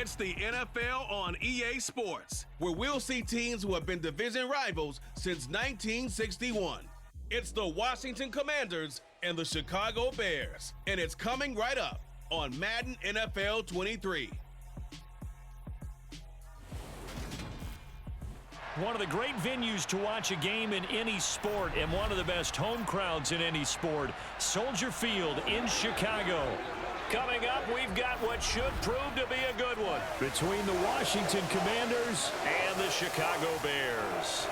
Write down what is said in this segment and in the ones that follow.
It's the NFL on EA Sports, where we'll see teams who have been division rivals since 1961. It's the Washington Commanders and the Chicago Bears, and it's coming right up on Madden NFL 23. One of the great venues to watch a game in any sport, and one of the best home crowds in any sport, Soldier Field in Chicago. Coming up, we've got what should prove to be a good one between the Washington Commanders and the Chicago Bears.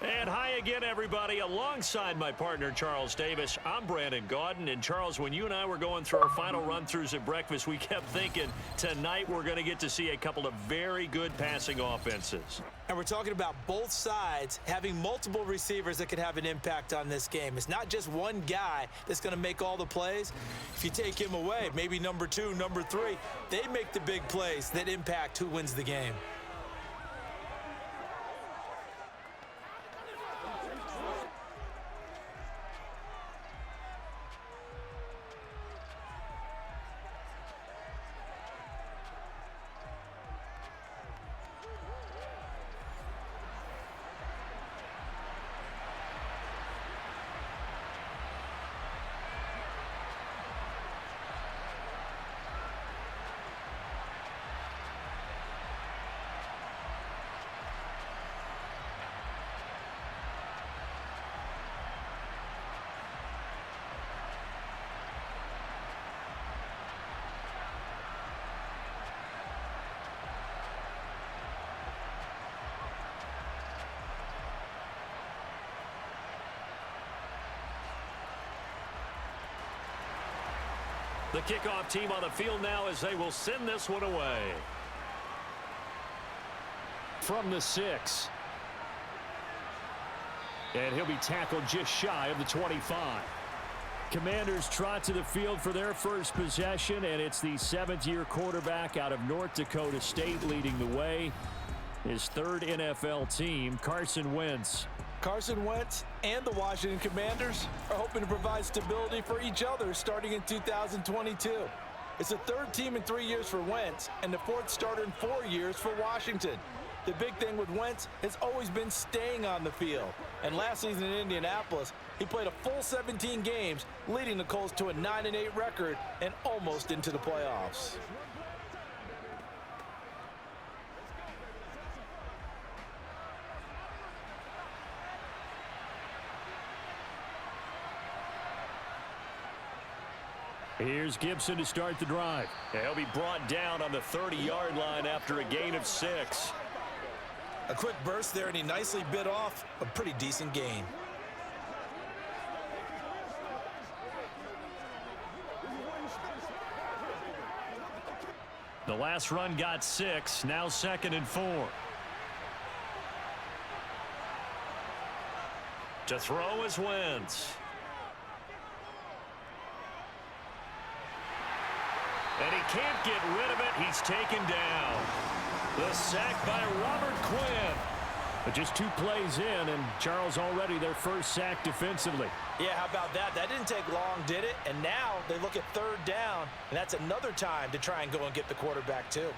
And hi again, everybody. Alongside my partner, Charles Davis, I'm Brandon Gaudin. And Charles, when you and I were going through our final run-throughs at breakfast, we kept thinking tonight we're going to get to see a couple of very good passing offenses. And we're talking about both sides having multiple receivers that could have an impact on this game. It's not just one guy that's going to make all the plays. If you take him away, maybe number 2, number 3, they make the big plays that impact who wins the game. The kickoff team on the field now as they will send this one away. From the 6. And he'll be tackled just shy of the 25. Commanders trot to the field for their first possession, and it's the 7th-year quarterback out of North Dakota State leading the way. His third NFL team, Carson Wentz. Carson Wentz and the Washington Commanders are hoping to provide stability for each other starting in 2022. It's the third team in 3 years for Wentz and the fourth starter in 4 years for Washington. The big thing with Wentz has always been staying on the field. And last season in Indianapolis, he played a full 17 games, leading the Colts to a 9-8 record and almost into the playoffs. Here's Gibson to start the drive. He'll be brought down on the 30-yard line after a gain of 6. A quick burst there, and he nicely bit off a pretty decent gain. The last run got 6, now 2nd and 4. To throw is Wentz. And he can't get rid of it. He's taken down. The sack by Robert Quinn. But just 2 plays in, and Charles already their first sack defensively. Yeah, how about that? That didn't take long, did it? And now they look at 3rd down, and that's another time to try and go and get the quarterback too.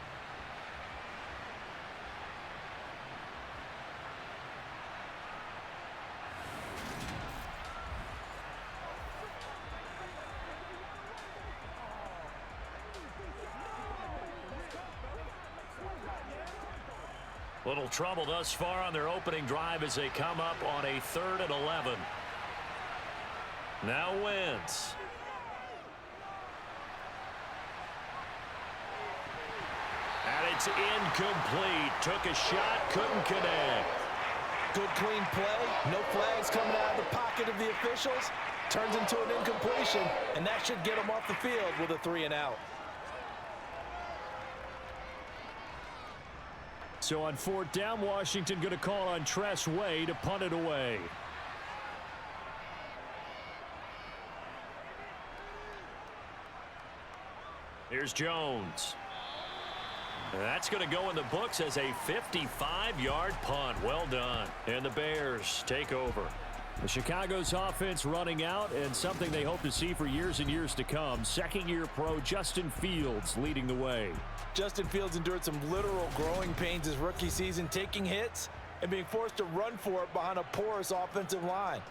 Little trouble thus far on their opening drive as they come up on a 3rd and 11. Now Wentz. And it's incomplete. Took a shot, couldn't connect. Good clean play. No flags coming out of the pocket of the officials. Turns into an incompletion, and that should get them off the field with a 3 and out. So on 4th down, Washington going to call on Tress Way to punt it away. Here's Jones. That's going to go in the books as a 55-yard punt. Well done. And the Bears take over. The Chicago's offense running out, and something they hope to see for years and years to come. Second-year pro Justin Fields leading the way. Justin Fields endured some literal growing pains his rookie season, taking hits and being forced to run for it behind a porous offensive line.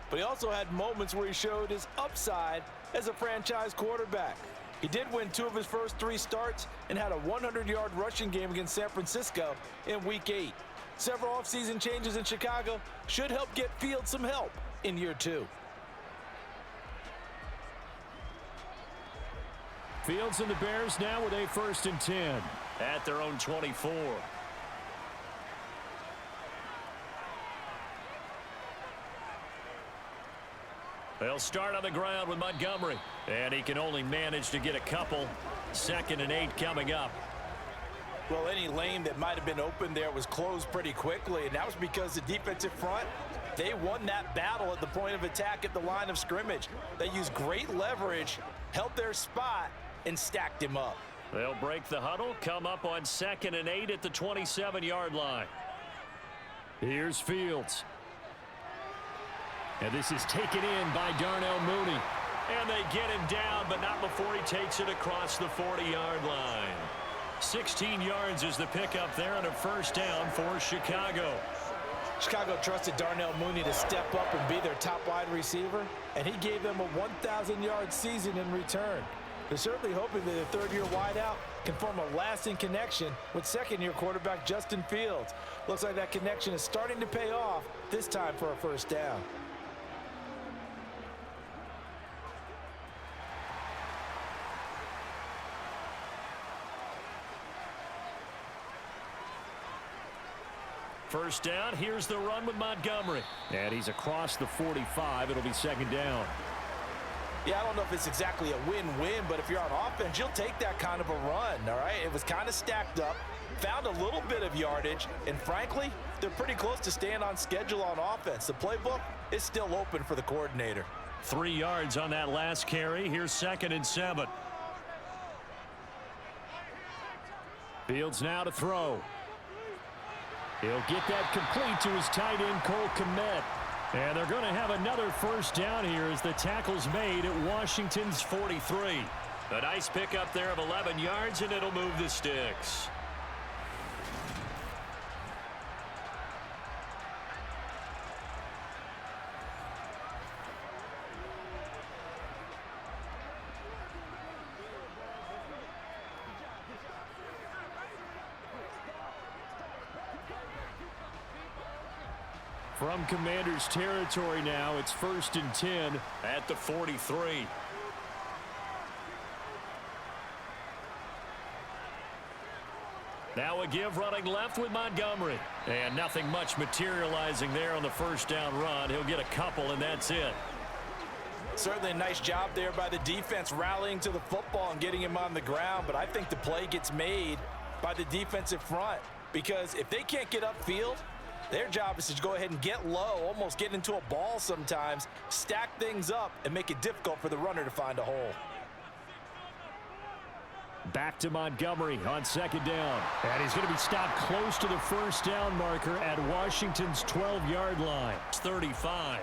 But he also had moments where he showed his upside as a franchise quarterback. He did win 2 of his first 3 starts and had a 100-yard rushing game against San Francisco in Week 8. Several offseason changes in Chicago should help get Fields some help in year 2. Fields and the Bears now with a 1st and 10 at their own 24. They'll start on the ground with Montgomery, and he can only manage to get a couple. 2nd and 8 coming up. Well, any lane that might have been open there was closed pretty quickly, and that was because the defensive front, they won that battle at the point of attack at the line of scrimmage. They used great leverage, held their spot, and stacked him up. They'll break the huddle, come up on 2nd and 8 at the 27-yard line. Here's Fields. And this is taken in by Darnell Mooney. And they get him down, but not before he takes it across the 40-yard line. 16 yards is the pickup there and a 1st down for Chicago. Chicago trusted Darnell Mooney to step up and be their top wide receiver, and he gave them a 1,000-yard season in return. They're certainly hoping that the 3rd-year wideout can form a lasting connection with 2nd-year quarterback Justin Fields. Looks like that connection is starting to pay off, this time for a 1st down. First down, here's the run with Montgomery. And he's across the 45. It'll be 2nd down. Yeah, I don't know if it's exactly a win-win, but if you're on offense, you'll take that kind of a run, all right? It was kind of stacked up, found a little bit of yardage, and frankly, they're pretty close to staying on schedule on offense. The playbook is still open for the coordinator. 3 yards on that last carry. Here's 2nd and 7. Fields now to throw. He'll get that complete to his tight end, Cole Kmet. And they're going to have another 1st down here as the tackle's made at Washington's 43. A nice pickup there of 11 yards, and it'll move the sticks. From Commanders territory now, it's 1st and 10 at the 43. Now a give running left with Montgomery. And nothing much materializing there on the 1st down run. He'll get a couple, and that's it. Certainly a nice job there by the defense rallying to the football and getting him on the ground, but I think the play gets made by the defensive front because if they can't get upfield, their job is to go ahead and get low, almost get into a ball sometimes, stack things up, and make it difficult for the runner to find a hole. Back to Montgomery on 2nd down. And he's going to be stopped close to the 1st down marker at Washington's 12-yard line. It's 35.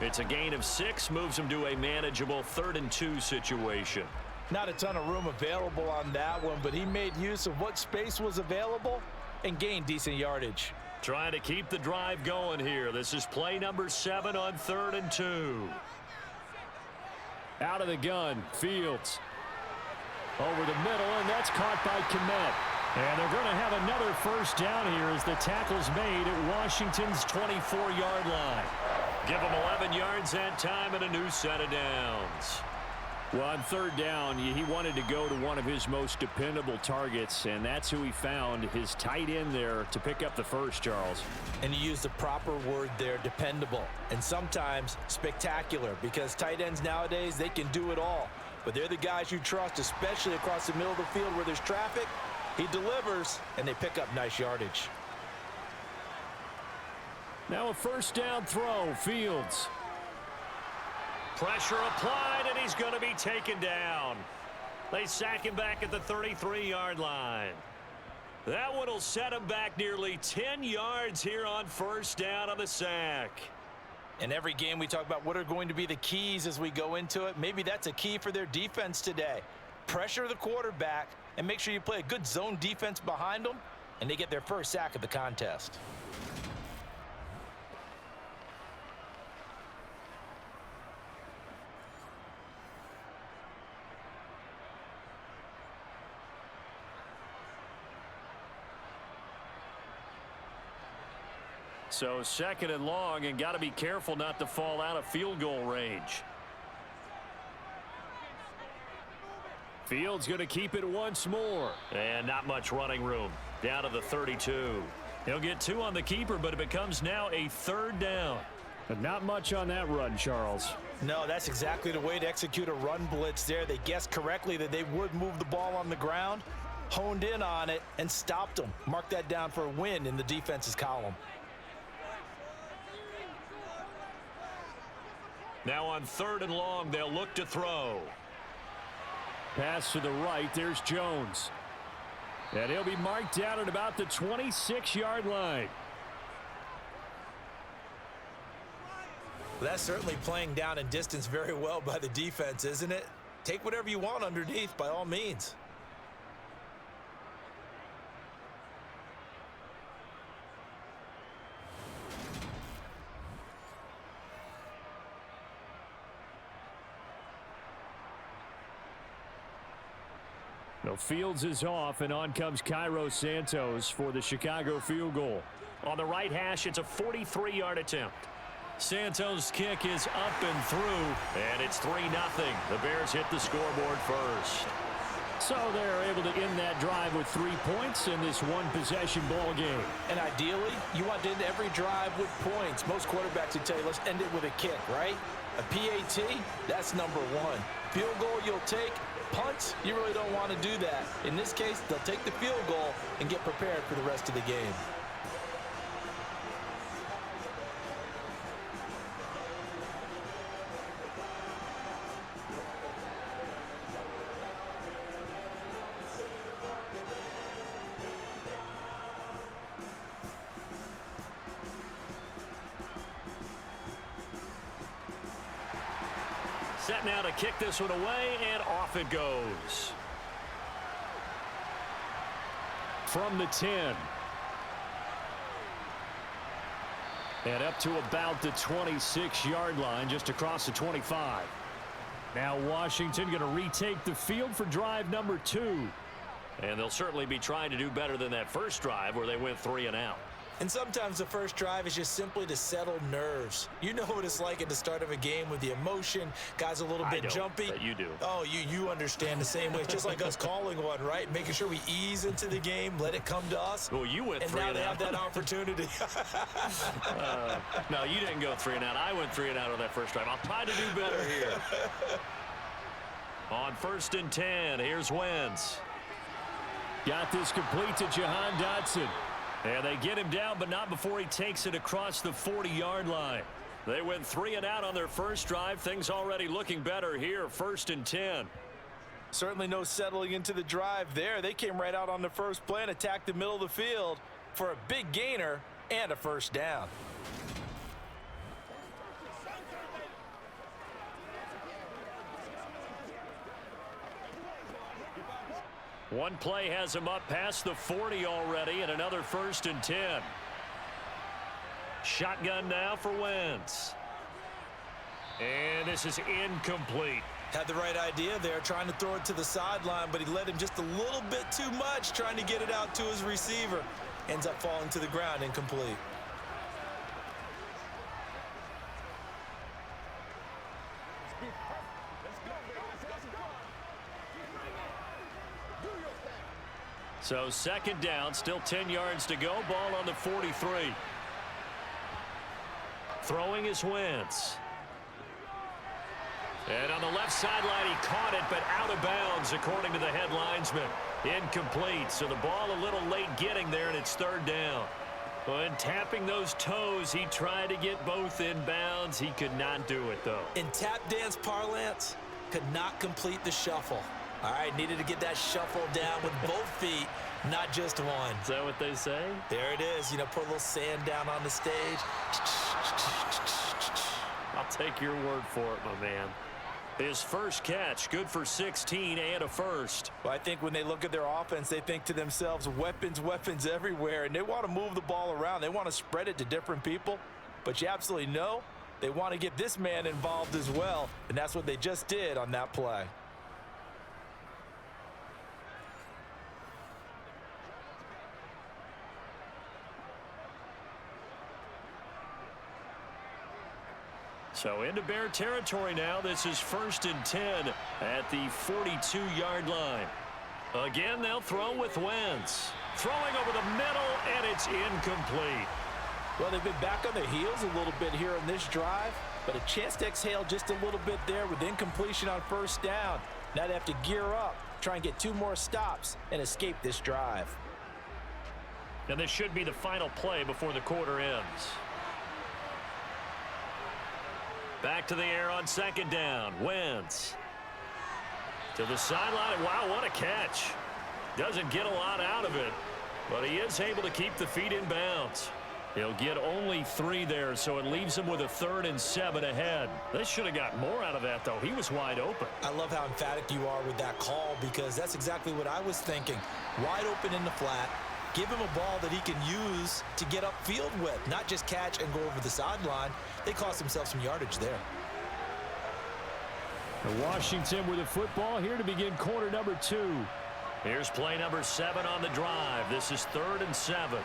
It's a gain of 6, moves him to a manageable 3rd and 2 situation. Not a ton of room available on that one, but he made use of what space was available and gained decent yardage. Trying to keep the drive going here. This is play number 7 on 3rd and 2. Out of the gun, Fields. Over the middle, and that's caught by Kmet. And they're going to have another 1st down here as the tackle's made at Washington's 24-yard line. Give them 11 yards that time and a new set of downs. Well, on 3rd down, he wanted to go to one of his most dependable targets, and that's who he found, his tight end there to pick up the first, Charles. And you used the proper word there, dependable, and sometimes spectacular, because tight ends nowadays, they can do it all. But they're the guys you trust, especially across the middle of the field where there's traffic. He delivers, and they pick up nice yardage. Now a 1st down throw, Fields. Pressure applied, and he's going to be taken down. They sack him back at the 33-yard line. That one will set him back nearly 10 yards here on 1st down on the sack. In every game, we talk about what are going to be the keys as we go into it. Maybe that's a key for their defense today. Pressure the quarterback and make sure you play a good zone defense behind them, and they get their first sack of the contest. So 2nd and long, and got to be careful not to fall out of field goal range. Fields going to keep it once more. And not much running room. Down to the 32. He'll get 2 on the keeper, but it becomes now a 3rd down. But not much on that run, Charles. No, that's exactly the way to execute a run blitz there. They guessed correctly that they would move the ball on the ground, honed in on it, and stopped them. Mark that down for a win in the defense's column. Now on 3rd and long, they'll look to throw. Pass to the right. There's Jones. And he'll be marked down at about the 26-yard line. Well, that's certainly playing down in distance very well by the defense, isn't it? Take whatever you want underneath, by all means. No, Fields is off, and on comes Cairo Santos for the Chicago field goal. On the right hash, it's a 43-yard attempt. Santos' kick is up and through, and it's 3-0. The Bears hit the scoreboard first. So they're able to end that drive with 3 points in this one-possession ball game. And ideally, you want to end every drive with points. Most quarterbacks would tell you, let's end it with a kick, right? A PAT, that's number 1. Field goal you'll take. Punts, you really don't want to do that. In this case, they'll take the field goal and get prepared for the rest of the game. Set now to kick this one away, and off it goes. From the 10. And up to about the 26-yard line, just across the 25. Now Washington going to retake the field for drive number 2. And they'll certainly be trying to do better than that first drive where they went 3 and out. And sometimes the first drive is just simply to settle nerves. You know what it's like at the start of a game with the emotion. Guys a little bit jumpy. But you do. Oh, you understand the same way. It's just like us calling one, right? Making sure we ease into the game, let it come to us. Well, you went 3 and out. And now they have that opportunity. No, you didn't go 3 and out. I went 3 and out on that first drive. I'll try to do better here. On 1st and 10, here's Wentz. Got this complete to Jahan Dotson. And they get him down, but not before he takes it across the 40-yard line. They went 3 and out on their first drive. Things already looking better here, 1st and 10. Certainly no settling into the drive there. They came right out on the first play and attacked the middle of the field for a big gainer and a first down. One play has him up past the 40 already, and another 1st and 10. Shotgun now for Wentz. And this is incomplete. Had the right idea there, trying to throw it to the sideline, but he led him just a little bit too much, trying to get it out to his receiver. Ends up falling to the ground, incomplete. So 2nd down, still 10 yards to go. Ball on the 43. Throwing is Wentz. And on the left sideline, he caught it, but out of bounds, according to the head linesman. Incomplete, so the ball a little late getting there, and it's 3rd down. When tapping those toes, he tried to get both in bounds. He could not do it, though. In tap dance parlance, could not complete the shuffle. All right, needed to get that shuffle down with both feet, not just one. Is that what they say? There it is. You know, put a little sand down on the stage. take your word for it, my man. His first catch, good for 16 and a first. Well, I think when they look at their offense, they think to themselves, weapons, weapons everywhere, and they want to move the ball around. They want to spread it to different people, but you absolutely know they want to get this man involved as well, and that's what they just did on that play. So into Bear territory now. This is 1st and 10 at the 42-yard line. Again, they'll throw with Wentz. Throwing over the middle, and it's incomplete. Well, they've been back on their heels a little bit here in this drive, but a chance to exhale just a little bit there with incompletion on 1st down. Now they have to gear up, try and get 2 more stops, and escape this drive. And this should be the final play before the quarter ends. Back to the air on 2nd down. Wentz. To the sideline. Wow, what a catch. Doesn't get a lot out of it, but he is able to keep the feet in bounds. He'll get only 3 there, so it leaves him with a 3rd and 7 ahead. They should have got more out of that, though. He was wide open. I love how emphatic you are with that call, because that's exactly what I was thinking. Wide open in the flat. Give him a ball that he can use to get upfield with, not just catch and go over the sideline. They cost themselves some yardage there. Washington with the football here to begin quarter number 2. Here's play number 7 on the drive. This is 3rd and 7.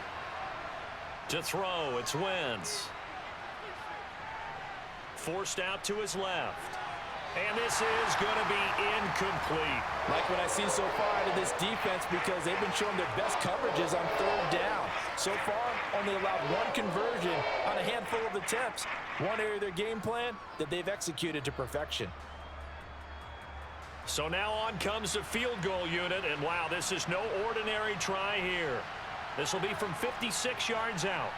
To throw, it's Wentz. Forced out to his left. And this is going to be incomplete. Like what I've seen so far out of this defense, because they've been showing their best coverages on 3rd down. So far, only allowed 1 conversion on a handful of attempts. One area of their game plan that they've executed to perfection. So now on comes the field goal unit, and wow, this is no ordinary try here. This will be from 56 yards out.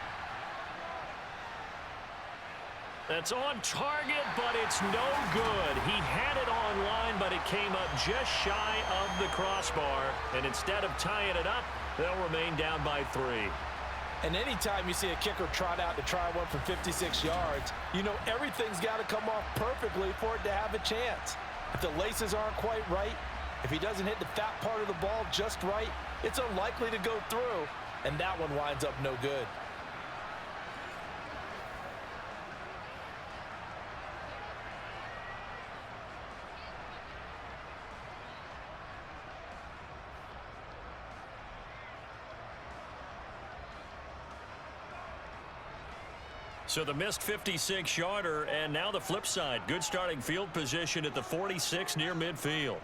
That's on target, but it's no good. He had it on line, but it came up just shy of the crossbar. And instead of tying it up, they'll remain down by 3. And anytime you see a kicker trot out to try one from 56 yards, you know everything's got to come off perfectly for it to have a chance. If the laces aren't quite right, if he doesn't hit the fat part of the ball just right, it's unlikely to go through, and that one winds up no good. So the missed 56-yarder, and now the flip side. Good starting field position at the 46 near midfield.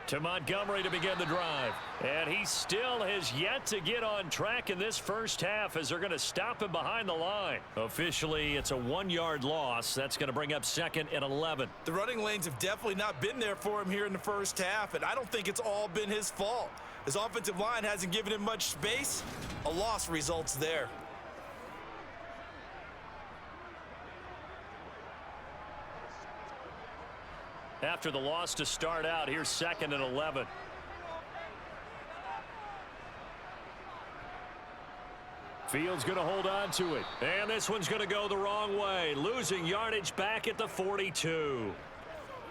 To Montgomery to begin the drive. And he still has yet to get on track in this first half, as they're going to stop him behind the line. Officially, it's a 1-yard loss. That's going to bring up 2nd and 11. The running lanes have definitely not been there for him here in the first half, and I don't think it's all been his fault. His offensive line hasn't given him much space. A loss results there. After the loss to start out, here's 2nd and 11. Fields going to hold on to it. And this one's going to go the wrong way. Losing yardage back at the 42.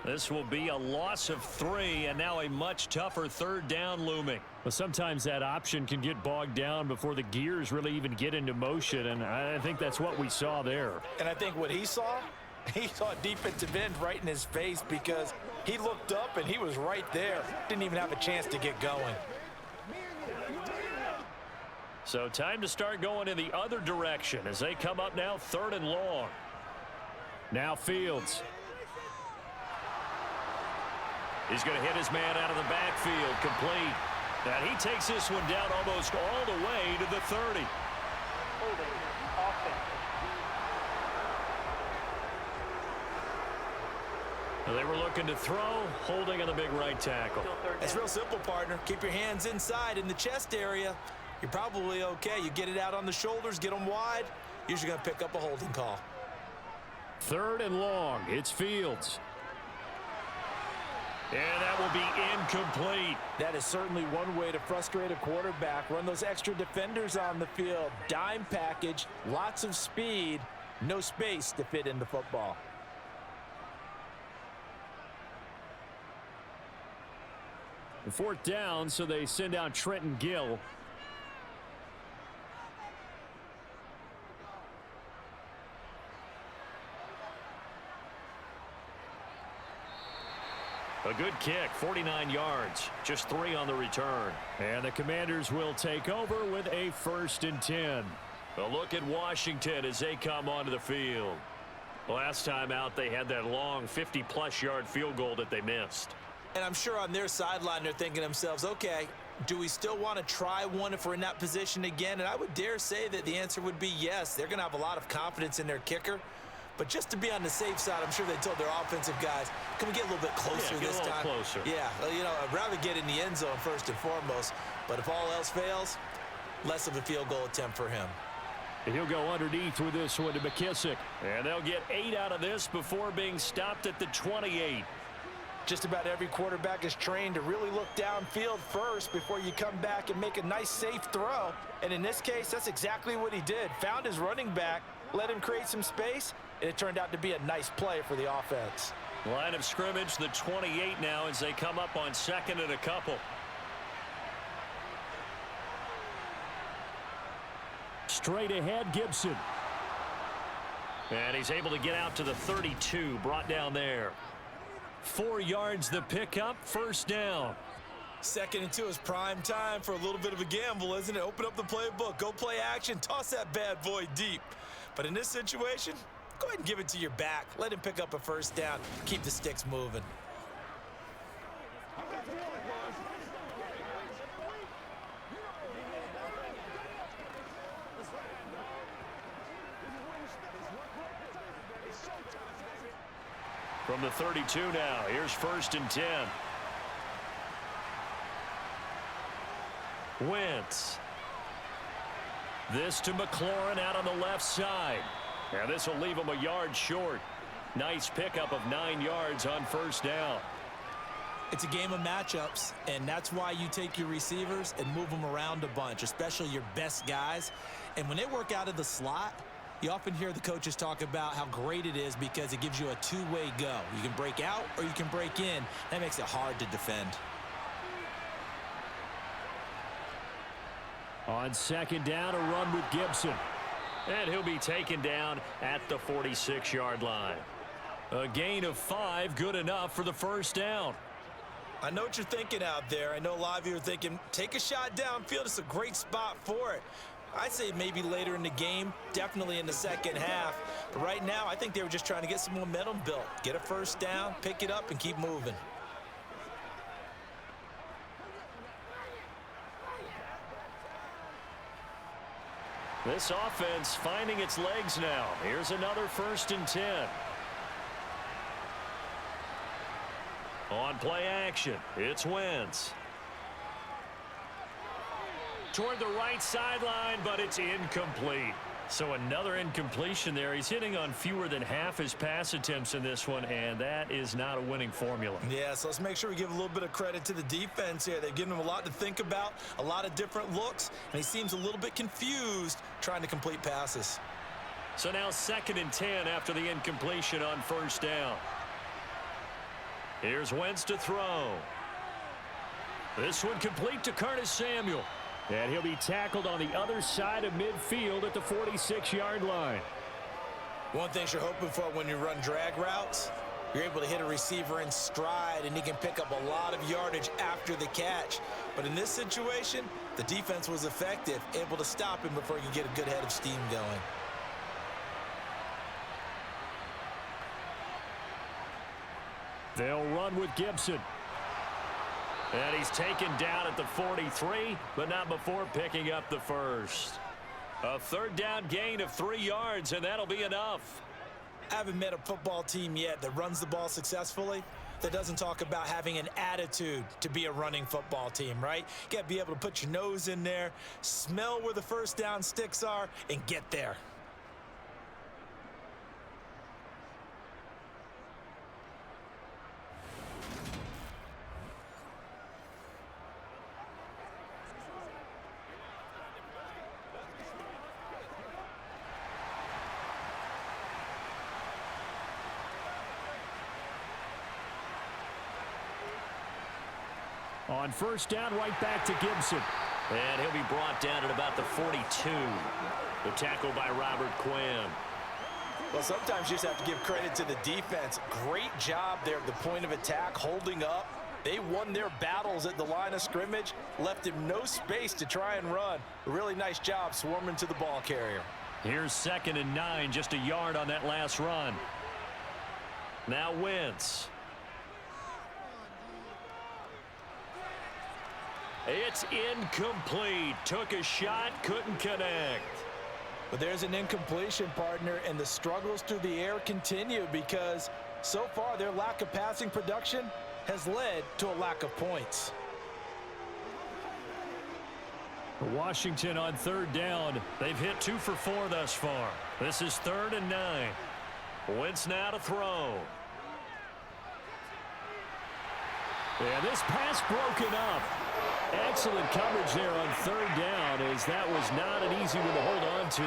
This will be a loss of 3, and now a much tougher 3rd down looming. Well, sometimes that option can get bogged down before the gears really even get into motion, and I think that's what we saw there. And I think what he saw a defensive end right in his face, because he looked up and he was right there. Didn't even have a chance to get going. So time to start going in the other direction as they come up now 3rd and long. Now Fields. He's going to hit his man out of the backfield, complete. And he takes this one down almost all the way to the 30. They were looking to throw, holding on the big right tackle. It's real simple, partner. Keep your hands inside in the chest area. You're probably okay. You get it out on the shoulders, get them wide. Usually going to pick up a holding call. 3rd and long. It's Fields. And that will be incomplete. That is certainly one way to frustrate a quarterback. Run those extra defenders on the field. Dime package, lots of speed, No space to fit in the football. Fourth down, so they send out Trenton Gill. A good kick, 49 yards, just 3 on the return. And the Commanders will take over with a 1st and 10. A look at Washington as they come onto the field. Last time out, they had that long 50-plus yard field goal that they missed. And I'm sure on their sideline they're thinking to themselves, okay, do we still want to try one if we're in that position again? And I would dare say that the answer would be yes. They're going to have a lot of confidence in their kicker. But just to be on the safe side, I'm sure they told their offensive guys, can we get a little bit closer this time? Closer. Yeah, you know, I'd rather get in the end zone first and foremost. But if all else fails, less of a field goal attempt for him. And he'll go underneath with this one to McKissick. And they'll get 8 out of this before being stopped at the 28. Just about every quarterback is trained to really look downfield first before you come back and make a nice, safe throw. And in this case, that's exactly what he did. Found his running back, let him create some space, and it turned out to be a nice play for the offense. Line of scrimmage, the 28 now as they come up on 2nd and a couple. Straight ahead, Gibson. And he's able to get out to the 32, brought down there. 4 yards the pickup, 1st down. 2nd and 2 is prime time for a little bit of a gamble, isn't it? Open up the playbook, go play action, toss that bad boy deep. But in this situation, go ahead and give it to your back. Let him pick up a 1st down, keep the sticks moving. From the 32 now, here's 1st and 10. Wentz. This to McLaurin out on the left side. And this will leave him a yard short. Nice pickup of 9 yards on 1st down. It's a game of matchups, and that's why you take your receivers and move them around a bunch, especially your best guys. And when they work out of the slot, you often hear the coaches talk about how great it is because it gives you a two-way go. You can break out or you can break in. That makes it hard to defend. On 2nd down, a run with Gibson. And he'll be taken down at the 46-yard line. A gain of 5, good enough for the 1st down. I know what you're thinking out there. I know a lot of you are thinking, take a shot downfield. It's a great spot for it. I'd say maybe later in the game, definitely in the 2nd half. But right now, I think they were just trying to get some momentum built. Get a 1st down, pick it up, and keep moving. This offense finding its legs now. Here's another 1st and 10. On play action, it's Wentz. Toward the right sideline, but it's incomplete. So another incompletion there. He's hitting on fewer than half his pass attempts in this one, and that is not a winning formula. Yeah, so let's make sure we give a little bit of credit to the defense here. They've given him a lot to think about, a lot of different looks, and he seems a little bit confused trying to complete passes. So now 2nd and 10 after the incompletion on 1st down. Here's Wentz to throw. This one complete to Curtis Samuel. And he'll be tackled on the other side of midfield at the 46-yard line. One thing you're hoping for when you run drag routes, you're able to hit a receiver in stride, and he can pick up a lot of yardage after the catch. But in this situation, the defense was effective, able to stop him before he could get a good head of steam going. They'll run with Gibson. And he's taken down at the 43, but not before picking up the 1st. A 3rd down gain of 3 yards, and that'll be enough. I haven't met a football team yet that runs the ball successfully that doesn't talk about having an attitude to be a running football team, right? You got to be able to put your nose in there, smell where the 1st down sticks are, and get there. On first down, right back to Gibson. And he'll be brought down at about the 42. The tackle by Robert Quinn. Well, sometimes you just have to give credit to the defense. Great job there at the point of attack, holding up. They won their battles at the line of scrimmage, left him no space to try and run. A really nice job swarming to the ball carrier. Here's 2nd and 9, just a yard on that last run. Now Wentz. It's incomplete. Took a shot, couldn't connect. But there's an incompletion, partner, and the struggles through the air continue because so far their lack of passing production has led to a lack of points. Washington on 3rd down. They've hit 2 for 4 thus far. This is 3rd and 9. Wentz now to throw. Yeah, this pass broken up. Excellent coverage there on 3rd down, as that was not an easy one to hold on to.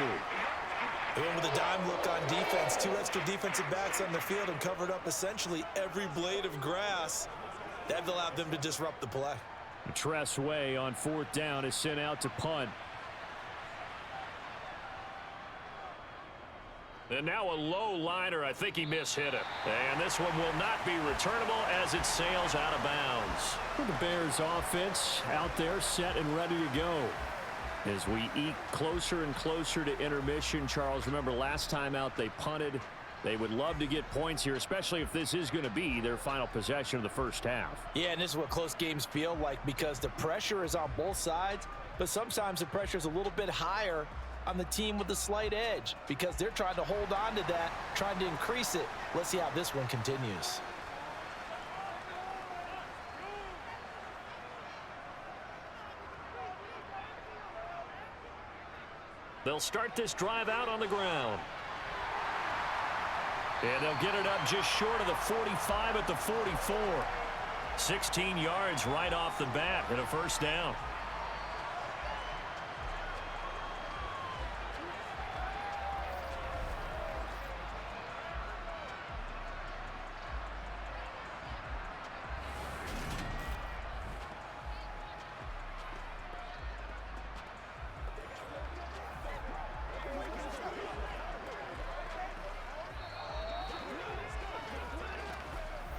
They went with a dime look on defense. 2 extra defensive backs on the field and covered up essentially every blade of grass. That allowed them to disrupt the play. Tress Way on 4th down is sent out to punt. And now a low liner. I think he mishit it. And this one will not be returnable as it sails out of bounds. The Bears offense out there set and ready to go. As we eke closer and closer to intermission, Charles, remember last time out they punted. They would love to get points here, especially if this is going to be their final possession of the first half. Yeah, and this is what close games feel like because the pressure is on both sides, but sometimes the pressure is a little bit higher on the team with the slight edge because they're trying to hold on to that, trying to increase it. Let's see how this one continues. They'll start this drive out on the ground. And they'll get it up just short of the 45 at the 44. 16 yards right off the bat and a first down.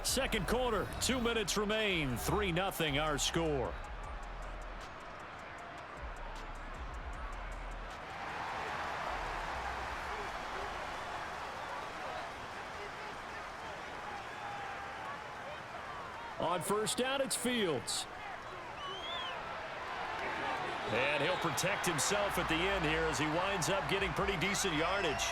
Second quarter, 2 minutes remain. 3-0 our score. On first down, it's Fields. And he'll protect himself at the end here as he winds up getting pretty decent yardage.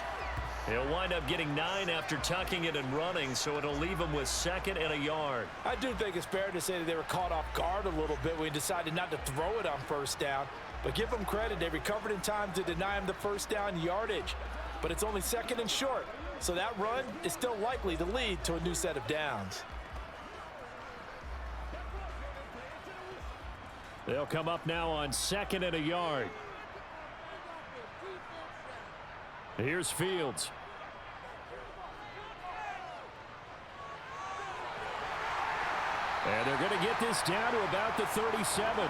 He'll wind up getting 9 after tucking it and running, so it'll leave him with 2nd and a yard. I do think it's fair to say that they were caught off guard a little bit when he decided not to throw it on first down. But give them credit, they recovered in time to deny him the first down yardage. But it's only 2nd and short, so that run is still likely to lead to a new set of downs. They'll come up now on 2nd and a yard. Here's Fields. And they're going to get this down to about the 37.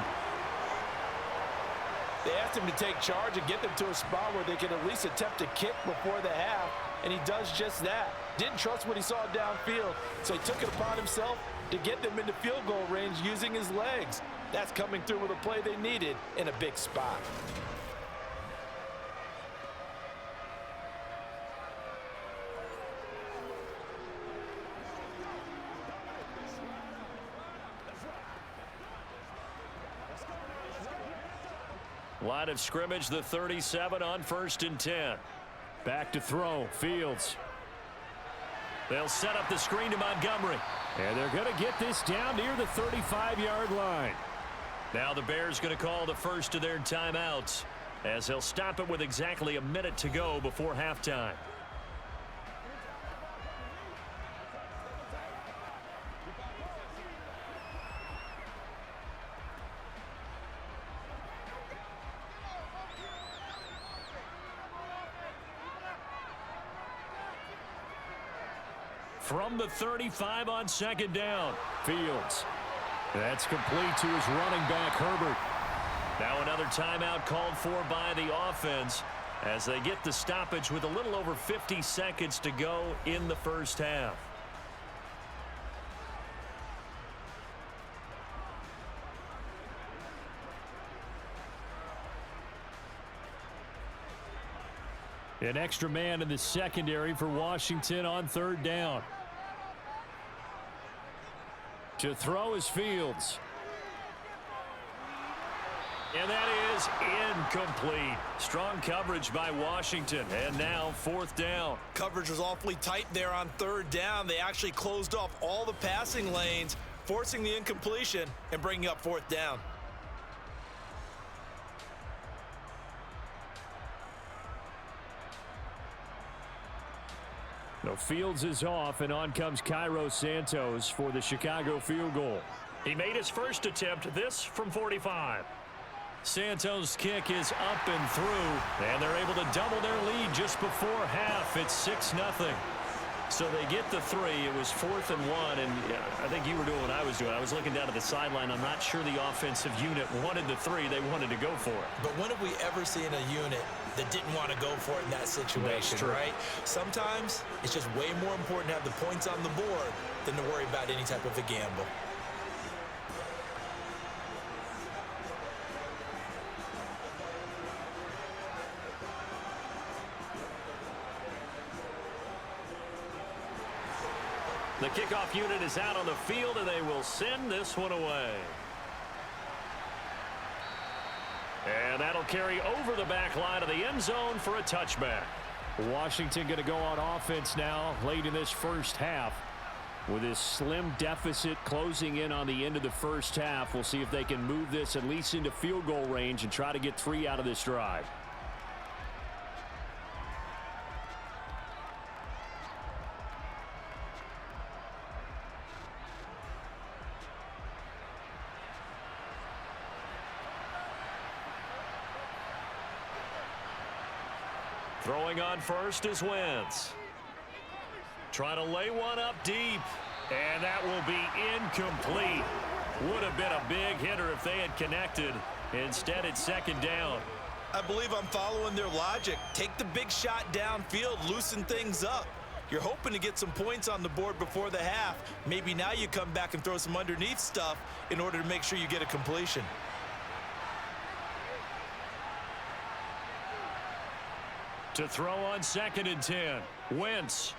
They asked him to take charge and get them to a spot where they can at least attempt to kick before the half, and he does just that. Didn't trust what he saw downfield, so he took it upon himself to get them into field goal range using his legs. That's coming through with a play they needed in a big spot. Line of scrimmage, the 37 on 1st and 10. Back to throw, Fields. They'll set up the screen to Montgomery. And they're going to get this down near the 35-yard line. Now the Bears going to call the first of their timeouts as they'll stop it with exactly a minute to go before halftime. From the 35 on 2nd down, Fields. That's complete to his running back, Herbert. Now another timeout called for by the offense as they get the stoppage with a little over 50 seconds to go in the first half. An extra man in the secondary for Washington on third down. To throw is Fields. And that is incomplete. Strong coverage by Washington. And now fourth down. Coverage was awfully tight there on third down. They actually closed off all the passing lanes, forcing the incompletion and bringing up fourth down. No, Fields is off, and on comes Cairo Santos for the Chicago field goal. He made his first attempt, this from 45. Santos' kick is up and through, and they're able to double their lead just before half. It's 6-0. So they get the 3. It was 4th and 1, and I think you were doing what I was doing. I was looking down at the sideline. I'm not sure the offensive unit wanted the 3. They wanted to go for it. But when have we ever seen a unit that didn't want to go for it in that situation, right? Sometimes it's just way more important to have the points on the board than to worry about any type of a gamble. The kickoff unit is out on the field, and they will send this one away. And that'll carry over the back line of the end zone for a touchback. Washington going to go on offense now late in this first half. With this slim deficit closing in on the end of the first half, we'll see if they can move this at least into field goal range and try to get 3 out of this drive. Throwing on first is Wentz. Trying to lay one up deep. And that will be incomplete. Would have been a big hitter if they had connected. Instead, it's second down. I believe I'm following their logic. Take the big shot downfield, loosen things up. You're hoping to get some points on the board before the half. Maybe now you come back and throw some underneath stuff in order to make sure you get a completion. To throw on 2nd and 10. Wentz.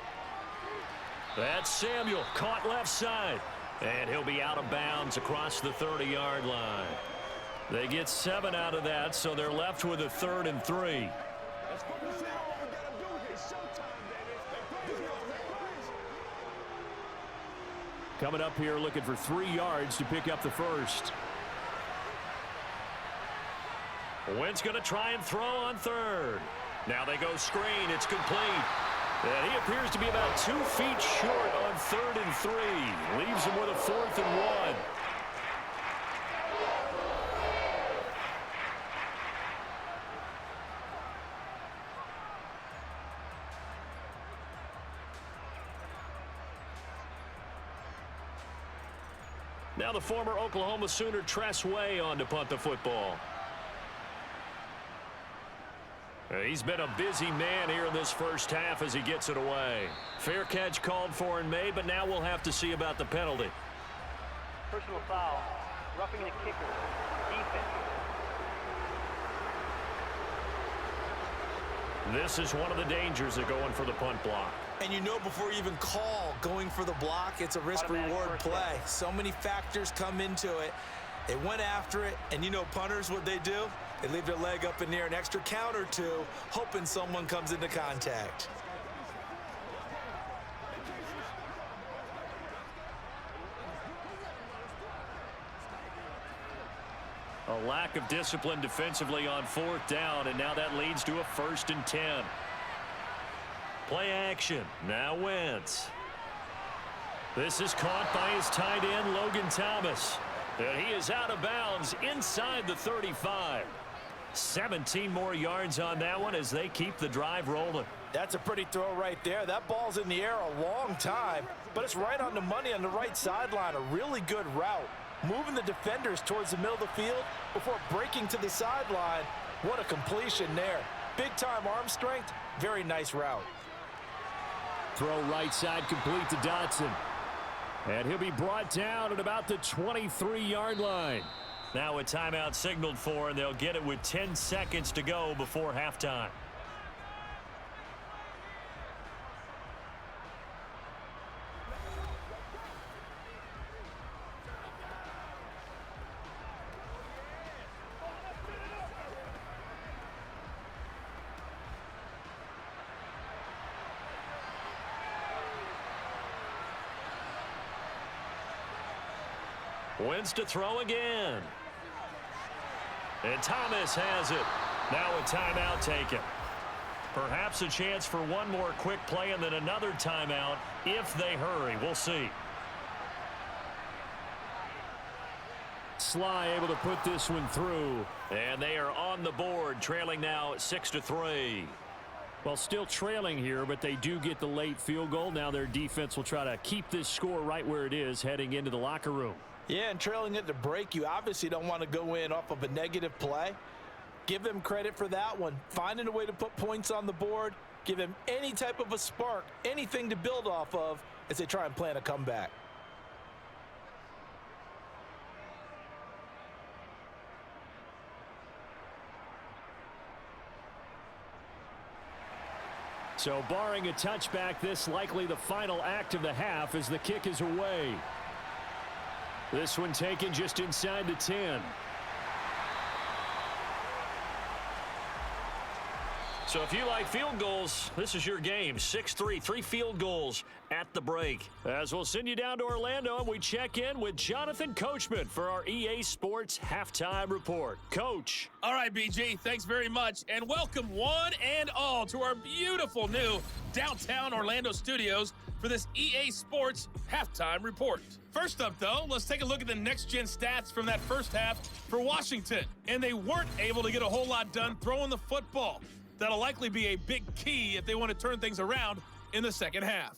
That's Samuel, caught left side. And he'll be out of bounds across the 30-yard line. They get 7 out of that, so they're left with a 3rd and 3. Coming up here looking for 3 yards to pick up the first. Wentz going to try and throw on 3rd. Now they go screen. It's complete. And he appears to be about 2 feet short on 3rd and 3. Leaves him with a 4th and 1. Now the former Oklahoma Sooner Tress Way on to punt the football. He's been a busy man here in this first half as he gets it away. Fair catch called for and made, but now we'll have to see about the penalty. Personal foul, roughing the kicker, defense. This is one of the dangers of going for the punt block. And you know before you even call going for the block, it's a risk-reward play. So many factors come into it. They went after it, and you know punters, what they do? They leave their leg up in the air an extra count or two, hoping someone comes into contact. A lack of discipline defensively on 4th down, and now that leads to a 1st and 10. Play action. Now Wentz. This is caught by his tight end, Logan Thomas. And he is out of bounds inside the 35. 17 more yards on that one as they keep the drive rolling. That's a pretty throw right there. That ball's in the air a long time, but it's right on the money on the right sideline. A really good route. moving the defenders towards the middle of the field before breaking to the sideline. What a completion there. Big-time arm strength. Very nice route. Throw right side complete to Dotson. And he'll be brought down at about the 23-yard line. Now a timeout signaled for, and they'll get it with 10 seconds to go before halftime. Wins to throw again. And Thomas has it. Now a timeout taken. Perhaps a chance for one more quick play and then another timeout if they hurry. We'll see. Sly able to put this one through. And they are on the board, trailing now 6-3. Well, still trailing here, but they do get the late field goal. Now their defense will try to keep this score right where it is heading into the locker room. Yeah, and trailing at the break, you obviously don't want to go in off of a negative play. Give them credit for that one. Finding a way to put points on the board, give them any type of a spark, anything to build off of as they try and plan a comeback. So barring a touchback, this likely the final act of the half as the kick is away. This one taken just inside the 10. So if you like field goals, this is your game. 6-3, 3 field goals at the break. As we'll send you down to Orlando, and we check in with Jonathan Coachman for our EA Sports Halftime Report. Coach. All right, BG, thanks very much, and welcome one and all to our beautiful new downtown Orlando studios for this EA Sports Halftime Report. First up, though, let's take a look at the next-gen stats from that first half for Washington. And they weren't able to get a whole lot done throwing the football. That'll likely be a big key if they want to turn things around in the second half.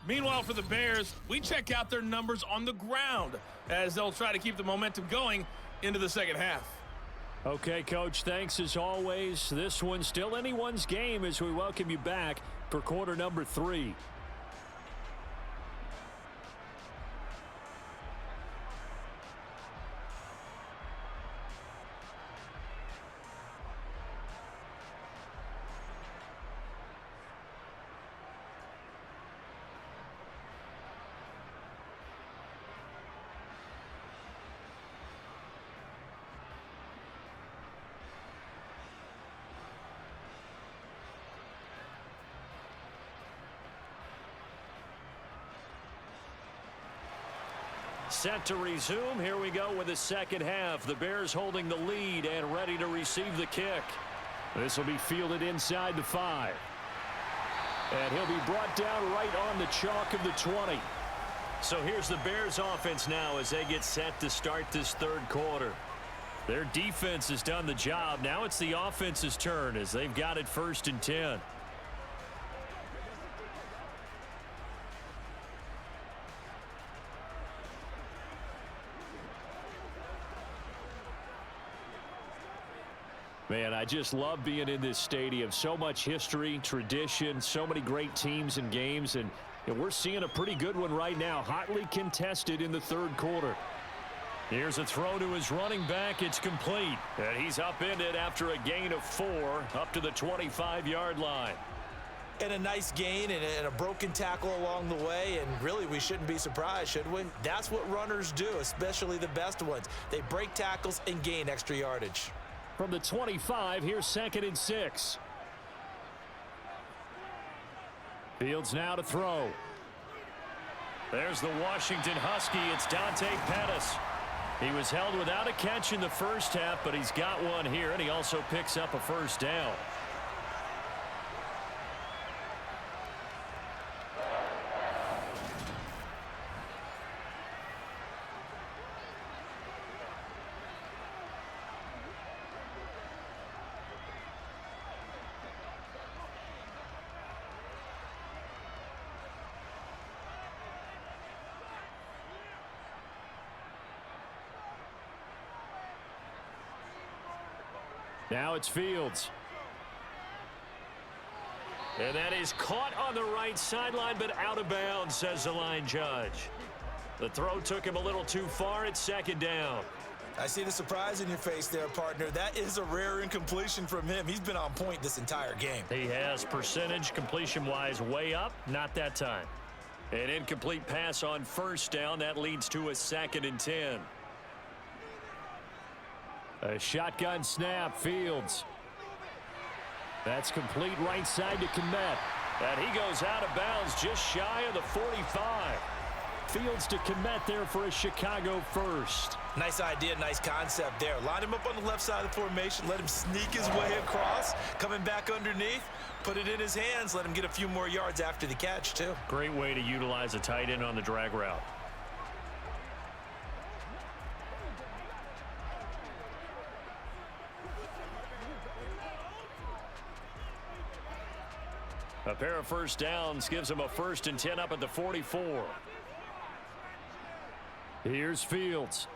Meanwhile, for the Bears, we check out their numbers on the ground as they'll try to keep the momentum going into the second half. Okay, Coach, thanks as always. This one's still anyone's game as we welcome you back for quarter number 3. Set to resume. Here we go with the second half. The Bears holding the lead and ready to receive the kick. This will be fielded inside the 5. And he'll be brought down right on the chalk of the 20. So here's the Bears offense now as they get set to start this third quarter. Their defense has done the job. Now it's the offense's turn as they've got it 1st and 10. Man, I just love being in this stadium. So much history, tradition, so many great teams and games, and we're seeing a pretty good one right now, hotly contested in the third quarter. Here's a throw to his running back. It's complete. And he's upended after a gain of 4 up to the 25-yard line. And a nice gain and a broken tackle along the way, and really we shouldn't be surprised, should we? That's what runners do, especially the best ones. They break tackles and gain extra yardage. From the 25, here's 2nd and 6. Fields now to throw. There's the Washington Husky. It's Dante Pettis. He was held without a catch in the first half, but he's got one here, and he also picks up a first down. Now it's Fields. And that is caught on the right sideline, but out of bounds, says the line judge. The throw took him a little too far. It's second down. I see the surprise in your face there, partner. That is a rare incompletion from him. He's been on point this entire game. He has percentage completion-wise way up. Not that time. An incomplete pass on first down. That leads to a 2nd and 10. A shotgun snap, Fields. That's complete right side to Kmet. And he goes out of bounds just shy of the 45. Fields to Kmet there for a Chicago first. Nice idea, nice concept there. Line him up on the left side of the formation. Let him sneak his way across. Coming back underneath. Put it in his hands. Let him get a few more yards after the catch, too. Great way to utilize a tight end on the drag route. A pair of first downs gives him a 1st and 10 up at the 44. Here's Fields.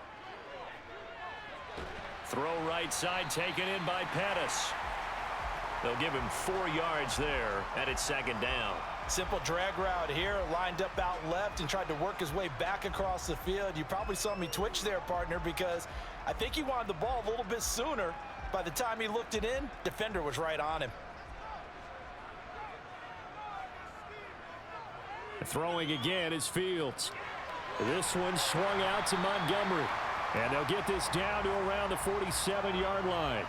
Throw right side taken in by Pettis. They'll give him 4 yards there, and it's 2nd down. Simple drag route here, lined up out left and tried to work his way back across the field. You probably saw me twitch there, partner, because I think he wanted the ball a little bit sooner. By the time he looked it in, defender was right on him. Throwing again is Fields. This one swung out to Montgomery. And they'll get this down to around the 47-yard line.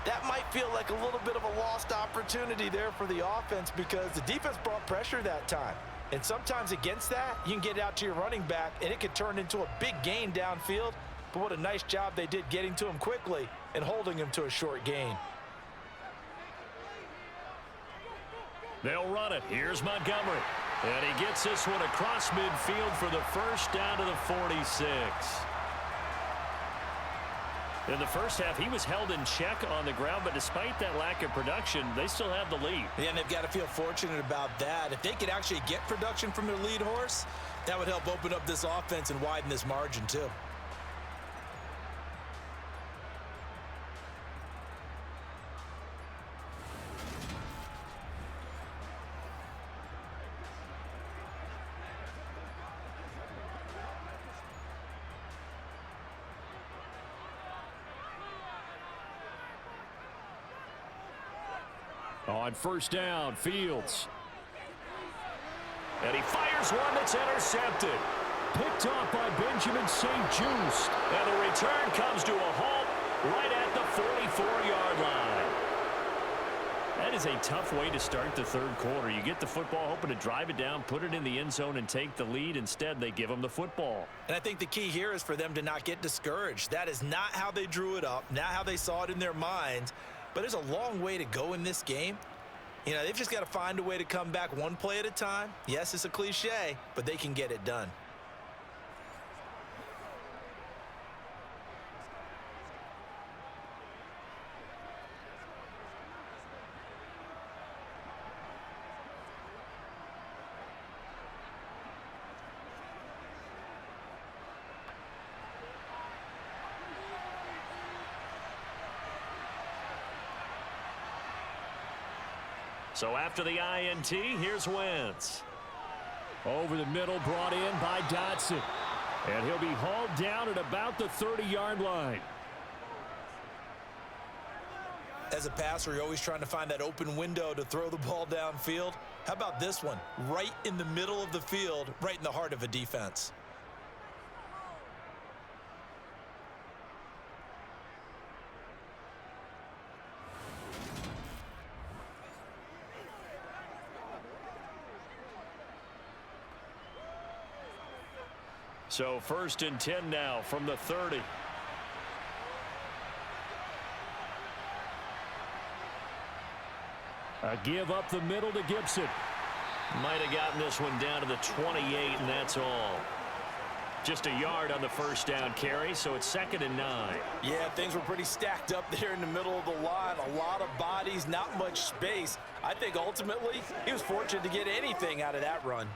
That might feel like a little bit of a lost opportunity there for the offense because the defense brought pressure that time. And sometimes against that, you can get it out to your running back, and it could turn into a big gain downfield. But what a nice job they did getting to him quickly and holding him to a short gain. They'll run it. Here's Montgomery. And he gets this one across midfield for the first down to the 46. In the first half, he was held in check on the ground, but despite that lack of production, they still have the lead. Yeah, and they've got to feel fortunate about that. If they could actually get production from their lead horse, that would help open up this offense and widen this margin too. On first down, Fields. And he fires one that's intercepted. Picked off by Benjamin St-Juste. And the return comes to a halt right at the 44-yard line. That is a tough way to start the third quarter. You get the football, hoping to drive it down, put it in the end zone, and take the lead. Instead, they give them the football. And I think the key here is for them to not get discouraged. That is not how they drew it up, not how they saw it in their minds. But there's a long way to go in this game. You know, they've just got to find a way to come back one play at a time. Yes, it's a cliche, but they can get it done. So after the INT, here's Wentz. Over the middle, brought in by Dotson. And he'll be hauled down at about the 30-yard line. As a passer, you're always trying to find that open window to throw the ball downfield. How about this one? Right in the middle of the field, right in the heart of a defense. So 1st and 10 now from the 30. A give up the middle to Gibson. Might have gotten this one down to the 28, and that's all. Just a yard on the first down carry, so it's 2nd and 9. Yeah, things were pretty stacked up there in the middle of the line. A lot of bodies, not much space. I think ultimately he was fortunate to get anything out of that run.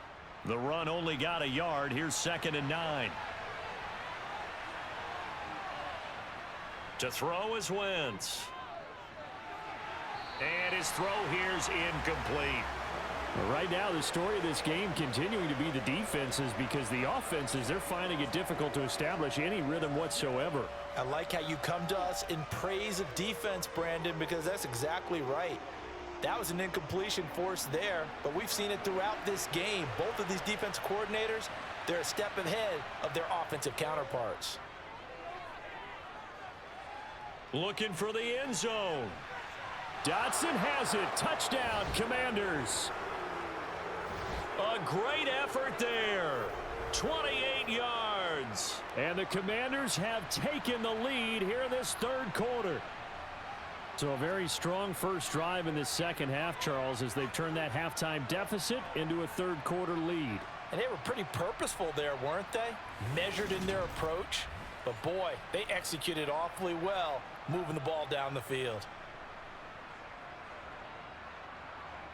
The run only got a yard. Here's 2nd and 9. To throw is Wentz. And his throw here's incomplete. Well, right now, the story of this game continuing to be the defenses, because the offenses, they're finding it difficult to establish any rhythm whatsoever. I like how you come to us in praise of defense, Brandon, because that's exactly right. That was an incompletion forced there, but we've seen it throughout this game. Both of these defense coordinators, they're a step ahead of their offensive counterparts. Looking for the end zone. Dotson has it. Touchdown, Commanders. A great effort there. 28 yards. And the Commanders have taken the lead here in this third quarter. So a very strong first drive in this second half, Charles, as they've turned that halftime deficit into a third quarter lead. And they were pretty purposeful there, weren't they? Measured in their approach. But boy, they executed awfully well, moving the ball down the field.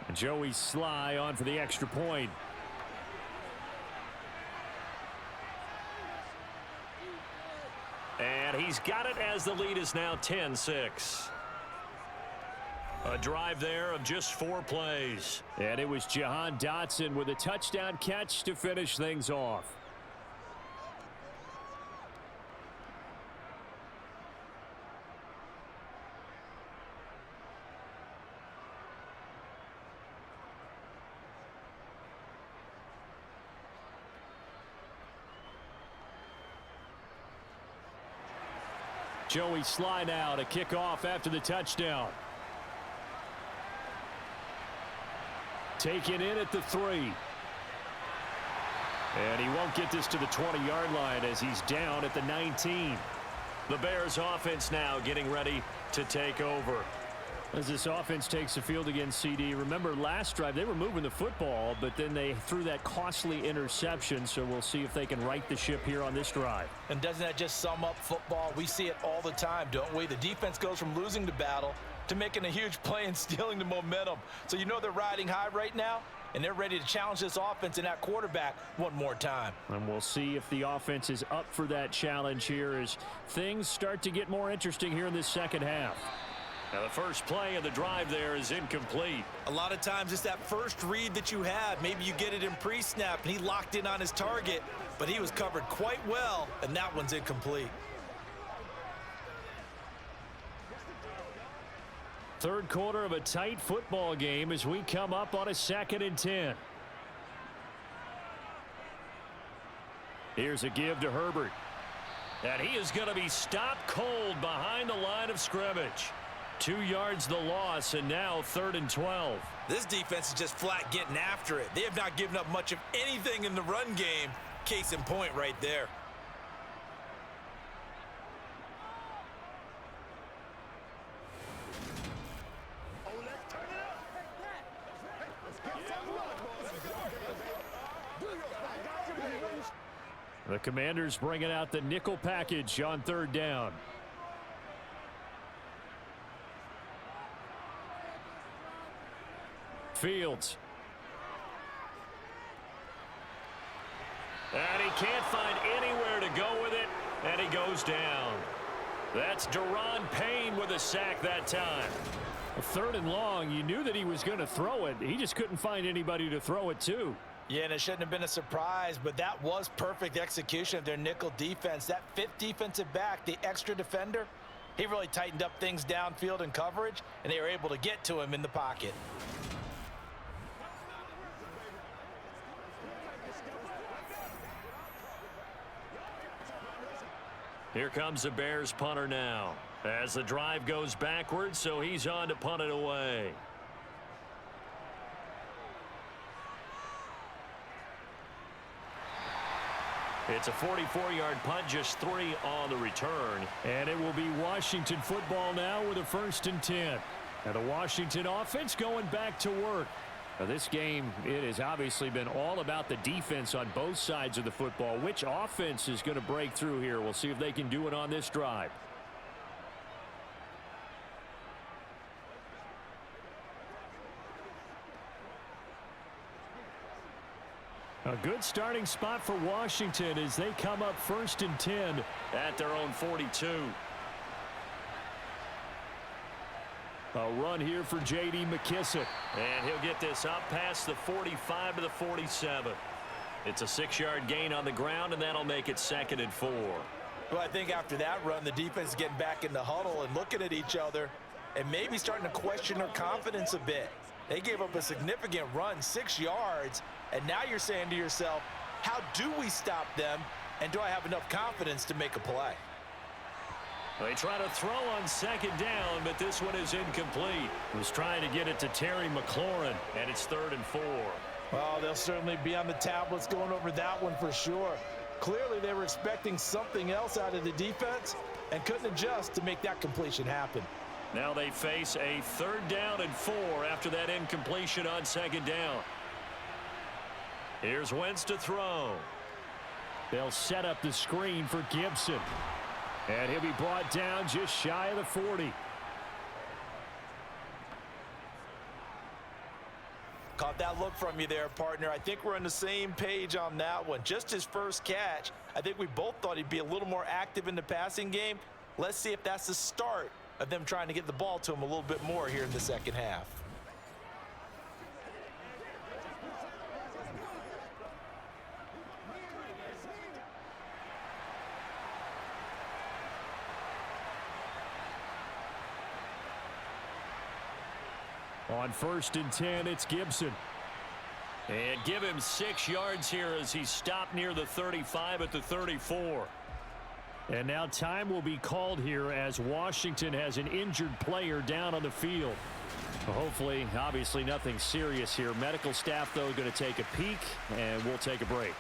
And Joey Sly on for the extra point. And he's got it as the lead is now 10-6. A drive there of just 4 plays. And it was Jahan Dotson with a touchdown catch to finish things off. Joey Sly now to kick off after the touchdown. Taken in at the 3. And he won't get this to the 20-yard line as he's down at the 19. The Bears offense now getting ready to take over. As this offense takes the field again, CD, remember last drive they were moving the football, but then they threw that costly interception, so we'll see if they can right the ship here on this drive. And doesn't that just sum up football? We see it all the time, don't we? The defense goes from losing the battle to making a huge play and stealing the momentum. So you know they're riding high right now, and they're ready to challenge this offense and that quarterback one more time. And we'll see if the offense is up for that challenge here as things start to get more interesting here in this second half. Now the first play of the drive there is incomplete. A lot of times it's that first read that you have. Maybe you get it in pre-snap and he locked in on his target, but he was covered quite well, and that one's incomplete. Third quarter of a tight football game as we come up on a 2nd and 10. Here's a give to Herbert. And he is going to be stopped cold behind the line of scrimmage. 2 yards the loss, and now 3rd and 12. This defense is just flat getting after it. They have not given up much of anything in the run game. Case in point right there. The Commanders bringing out the nickel package on 3rd down. Fields. And he can't find anywhere to go with it, and he goes down. That's Daron Payne with a sack that time. 3rd and long, you knew that he was going to throw it. He just couldn't find anybody to throw it to. Yeah, and it shouldn't have been a surprise, but that was perfect execution of their nickel defense. That 5th defensive back, the extra defender, he really tightened up things downfield in coverage, and they were able to get to him in the pocket. Here comes the Bears punter now as the drive goes backwards, so he's on to punt it away. It's a 44-yard punt, just 3 on the return. And it will be Washington football now with a 1st and 10. And the Washington offense going back to work. Now this game, it has obviously been all about the defense on both sides of the football. Which offense is going to break through here? We'll see if they can do it on this drive. A good starting spot for Washington as they come up 1st and 10 at their own 42. A run here for J.D. McKissick. And he'll get this up past the 45 to the 47. It's a 6-yard gain on the ground, and that'll make it 2nd and 4. Well, I think after that run, the defense is getting back in the huddle and looking at each other and maybe starting to question their confidence a bit. They gave up a significant run, 6 yards, and now you're saying to yourself, how do we stop them, and do I have enough confidence to make a play? They try to throw on 2nd down, but this one is incomplete. He was trying to get it to Terry McLaurin, and it's 3rd and 4. Well, they'll certainly be on the tablets going over that one for sure. Clearly, they were expecting something else out of the defense and couldn't adjust to make that completion happen. Now they face a 3rd down and 4 after that incompletion on 2nd down. Here's Wentz to throw. They'll set up the screen for Gibson. And he'll be brought down just shy of the 40. Caught that look from you there, partner. I think we're on the same page on that one. Just his first catch, I think we both thought he'd be a little more active in the passing game. Let's see if that's the start of them trying to get the ball to him a little bit more here in the second half. On 1st and 10, it's Gibson. And give him 6 yards here as he's stopped near the 35 at the 34. And now time will be called here as Washington has an injured player down on the field. Hopefully, obviously nothing serious here. Medical staff, though, going to take a peek, and we'll take a break.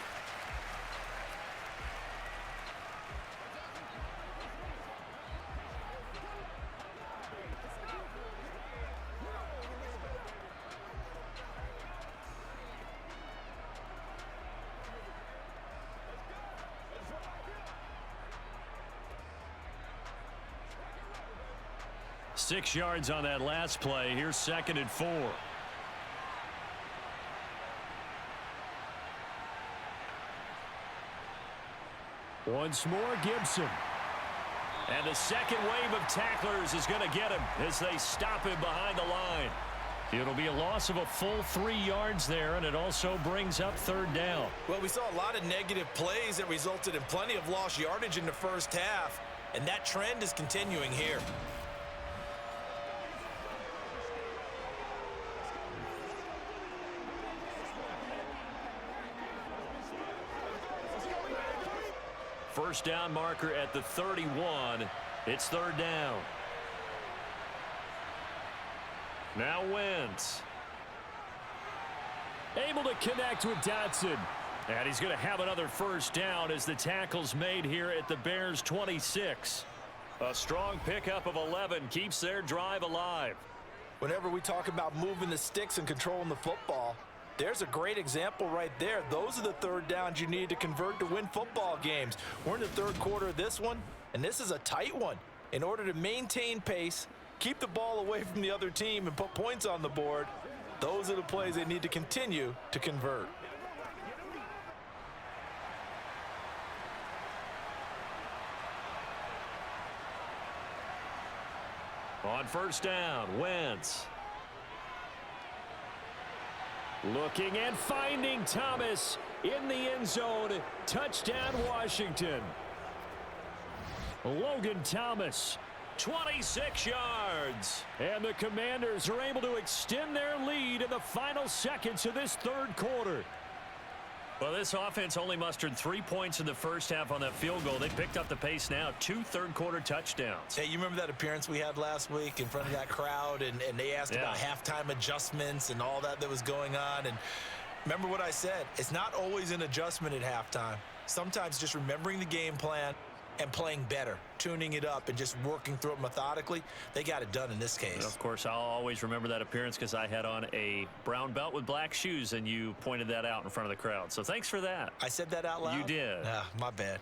Six yards on that last play. Here's 2nd and 4. Once more, Gibson. And the second wave of tacklers is going to get him as they stop him behind the line. It'll be a loss of a full 3 yards there, and it also brings up 3rd down. Well, we saw a lot of negative plays that resulted in plenty of lost yardage in the first half, and that trend is continuing here. First down marker at the 31. It's 3rd down. Now Wentz. Able to connect with Dotson. And he's going to have another first down as the tackle's made here at the Bears' 26. A strong pickup of 11 keeps their drive alive. Whenever we talk about moving the sticks and controlling the football, there's a great example right there. Those are the 3rd downs you need to convert to win football games. We're in the 3rd quarter of this one, and this is a tight one. In order to maintain pace, keep the ball away from the other team, and put points on the board, those are the plays they need to continue to convert. On first down, Wentz. Looking and finding Thomas in the end zone. Touchdown, Washington. Logan Thomas, 26 yards. And the Commanders are able to extend their lead in the final seconds of this 3rd quarter. Well, this offense only mustered 3 points in the first half on that field goal. They picked up the pace now. 2 third-quarter touchdowns. Hey, you remember that appearance we had last week in front of that crowd, and they asked about halftime adjustments and all that was going on. And remember what I said. It's not always an adjustment at halftime. Sometimes just remembering the game plan and playing better, tuning it up and just working through it methodically. They got it done in this case. And of course, I'll always remember that appearance because I had on a brown belt with black shoes, and you pointed that out in front of the crowd. So thanks for that. I said that out loud? You did. My bad.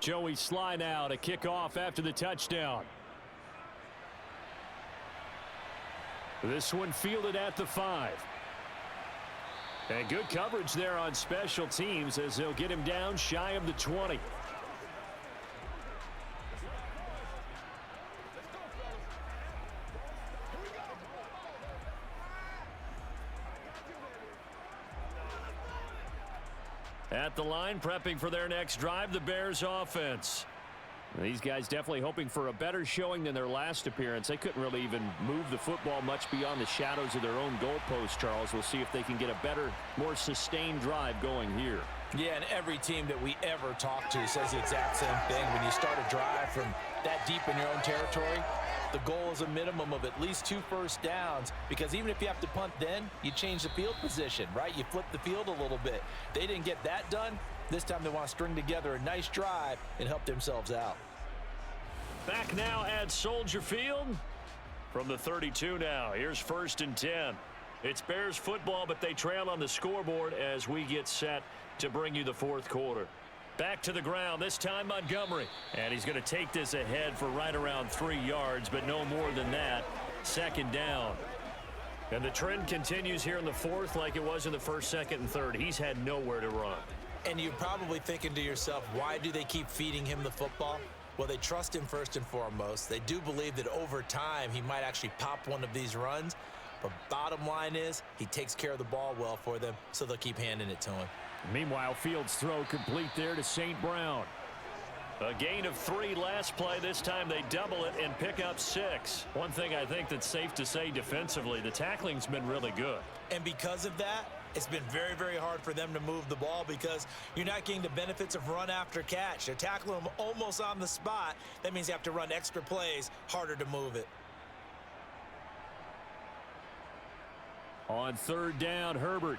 Joey Sly now to kick off after the touchdown. This one fielded at the 5. And good coverage there on special teams as they'll get him down shy of the 20. At the line, prepping for their next drive, the Bears offense. These guys definitely hoping for a better showing than their last appearance. They couldn't really even move the football much beyond the shadows of their own goalpost, Charles. We'll see if they can get a better, more sustained drive going here. Yeah, and every team that we ever talk to says the exact same thing. When you start a drive from that deep in your own territory, the goal is a minimum of at least 2 first downs, because even if you have to punt then, you change the field position, right? You flip the field a little bit. They didn't get that done. This time they want to string together a nice drive and help themselves out. Back now at Soldier Field from the 32 now. Here's 1st and 10. It's Bears football, but they trail on the scoreboard as we get set to bring you the 4th quarter. Back to the ground, this time Montgomery. And he's going to take this ahead for right around 3 yards, but no more than that. 2nd down. And the trend continues here in the 4th like it was in the 1st, 2nd, and 3rd. He's had nowhere to run. And you're probably thinking to yourself, why do they keep feeding him the football? Well, they trust him first and foremost. They do believe that over time he might actually pop one of these runs. But bottom line is he takes care of the ball well for them, so they'll keep handing it to him. Meanwhile, Fields' throw complete there to St. Brown. A gain of 3 last play. This time they double it and pick up 6. One thing I think that's safe to say defensively, the tackling's been really good. And because of that, it's been very, very hard for them to move the ball because you're not getting the benefits of run after catch. They're tackling them almost on the spot. That means you have to run extra plays, harder to move it. On 3rd down, Herbert.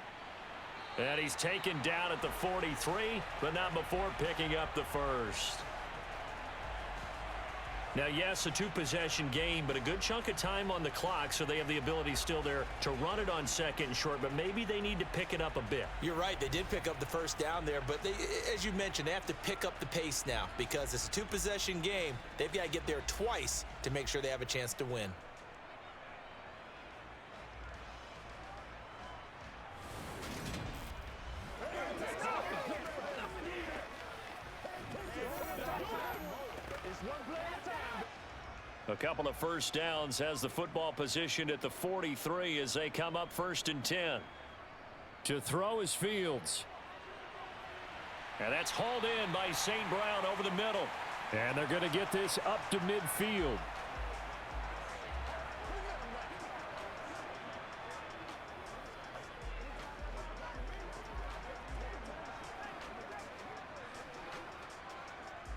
And he's taken down at the 43, but not before picking up the 1st. Now, yes, a 2-possession game, but a good chunk of time on the clock, so they have the ability still there to run it on 2nd and short, but maybe they need to pick it up a bit. You're right. They did pick up the 1st down there, but they, as you mentioned, they have to pick up the pace now because it's a 2-possession game. They've got to get there twice to make sure they have a chance to win. A couple of 1st downs has the football positioned at the 43 as they come up 1st and 10. To throw is Fields. And that's hauled in by St. Brown over the middle. And they're going to get this up to midfield.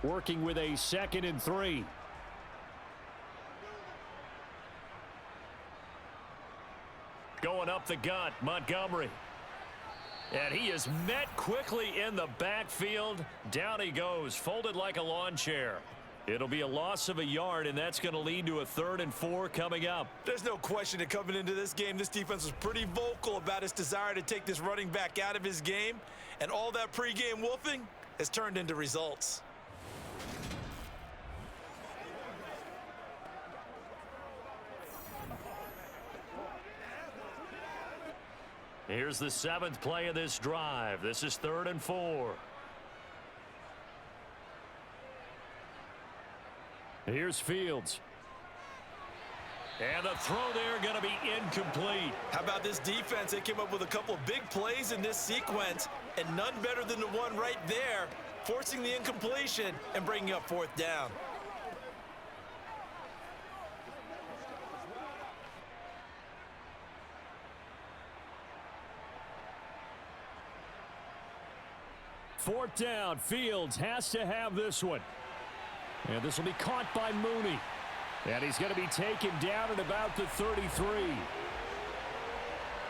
Working with a 2nd and 3. Going up the gut, Montgomery. And he is met quickly in the backfield. Down he goes, folded like a lawn chair. It'll be a loss of a yard, and that's going to lead to a 3rd and 4 coming up. There's no question that coming into this game, this defense was pretty vocal about its desire to take this running back out of his game. And all that pregame wolfing has turned into results. Here's the 7th play of this drive. This is 3rd and 4. Here's Fields. And the throw there going to be incomplete. How about this defense? They came up with a couple of big plays in this sequence, and none better than the one right there, forcing the incompletion and bringing up 4th down. Fourth down, Fields has to have this one. And this will be caught by Mooney. And he's going to be taken down at about the 33.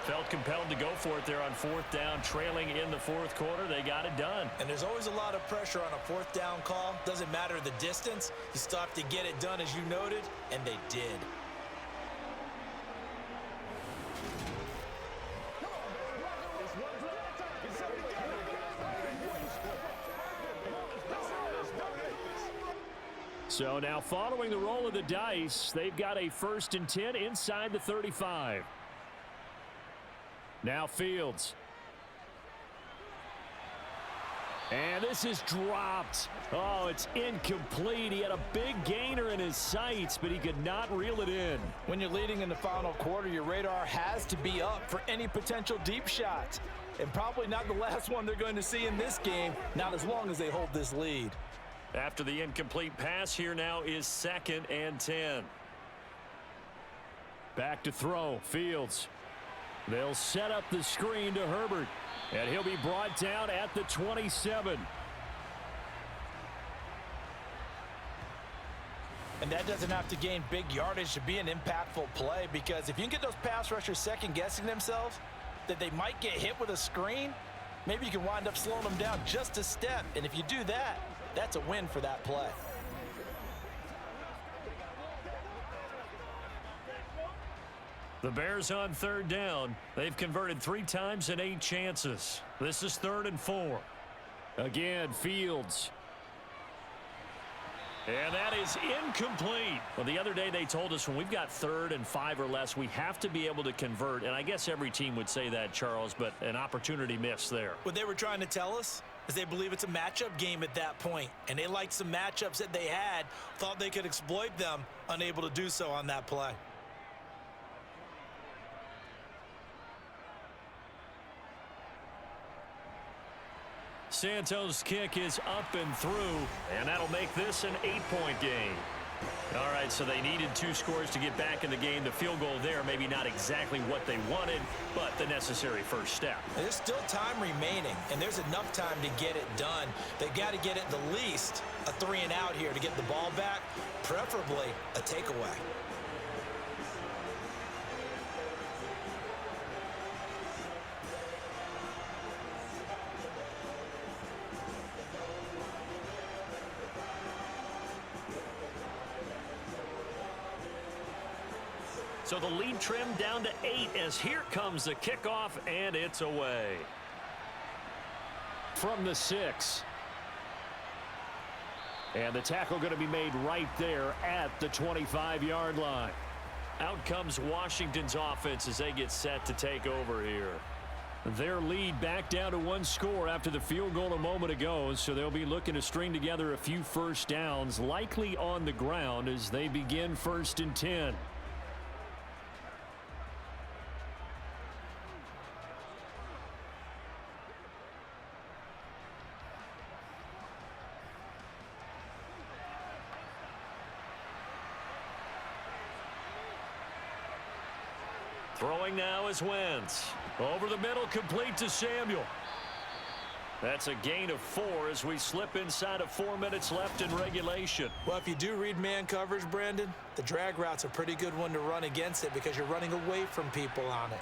Felt compelled to go for it there on 4th down, trailing in the 4th quarter. They got it done. And there's always a lot of pressure on a 4th down call. Doesn't matter the distance. You still have to get it done, as you noted, and they did. So now following the roll of the dice, they've got a 1st and 10 inside the 35. Now Fields. And this is dropped. Oh, it's incomplete. He had a big gainer in his sights, but he could not reel it in. When you're leading in the final quarter, your radar has to be up for any potential deep shots. And probably not the last one they're going to see in this game, not as long as they hold this lead. After the incomplete pass, here now is 2nd and 10. Back to throw. Fields. They'll set up the screen to Herbert. And he'll be brought down at the 27. And that doesn't have to gain big yardage to be an impactful play, because if you can get those pass rushers second-guessing themselves that they might get hit with a screen, maybe you can wind up slowing them down just a step. And if you do that, that's a win for that play. The Bears on 3rd down. They've converted 3 times in 8 chances. This is 3rd and 4. Again, Fields. And that is incomplete. Well, the other day they told us when we've got 3rd and 5 or less, we have to be able to convert. And I guess every team would say that, Charles, but an opportunity missed there. What they were trying to tell us is they believe it's a matchup game at that point. And they liked some matchups that they had, thought they could exploit them, unable to do so on that play. Santos' kick is up and through, and that'll make this an 8-point game. All right, so they needed 2 scores to get back in the game. The field goal there, maybe not exactly what they wanted, but the necessary first step. There's still time remaining, and there's enough time to get it done. They've got to get at the least a 3-and-out here to get the ball back, preferably a takeaway. So the lead trimmed down to 8 as here comes the kickoff, and it's away. From the 6. And the tackle going to be made right there at the 25-yard line. Out comes Washington's offense as they get set to take over here. Their lead back down to 1 score after the field goal a moment ago, so they'll be looking to string together a few first downs, likely on the ground as they begin 1st and 10. Throwing now is Wentz. Over the middle, complete to Samuel. That's a gain of 4 as we slip inside of 4 minutes left in regulation. Well, if you do read man coverage, Brandon, the drag route's a pretty good one to run against it because you're running away from people on it.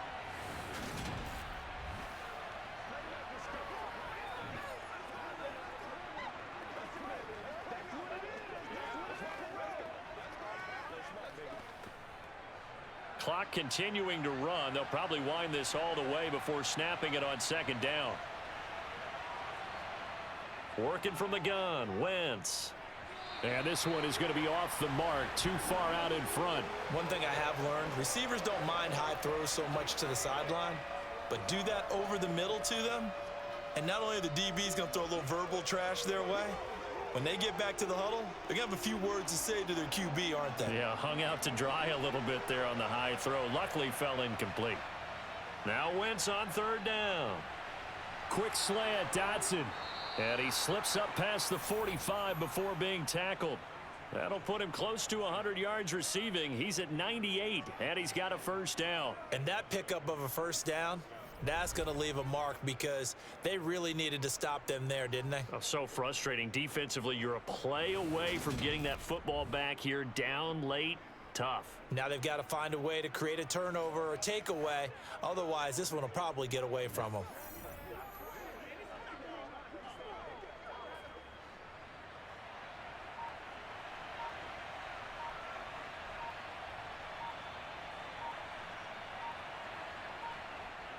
Clock continuing to run. They'll probably wind this all the way before snapping it on 2nd down. Working from the gun, Wentz. And this one is going to be off the mark, too far out in front. One thing I have learned, receivers don't mind high throws so much to the sideline, but do that over the middle to them, and not only are the DBs going to throw a little verbal trash their way, when they get back to the huddle, they're going to have a few words to say to their QB, aren't they? Yeah, hung out to dry a little bit there on the high throw. Luckily fell incomplete. Now Wentz on 3rd down. Quick slant, Dotson. And he slips up past the 45 before being tackled. That'll put him close to 100 yards receiving. He's at 98, and he's got a 1st down. And that pickup of a 1st down, that's going to leave a mark because they really needed to stop them there, didn't they? Oh, so frustrating. Defensively, you're a play away from getting that football back here. Down late, tough. Now they've got to find a way to create a turnover or a takeaway. Otherwise, this one will probably get away from them.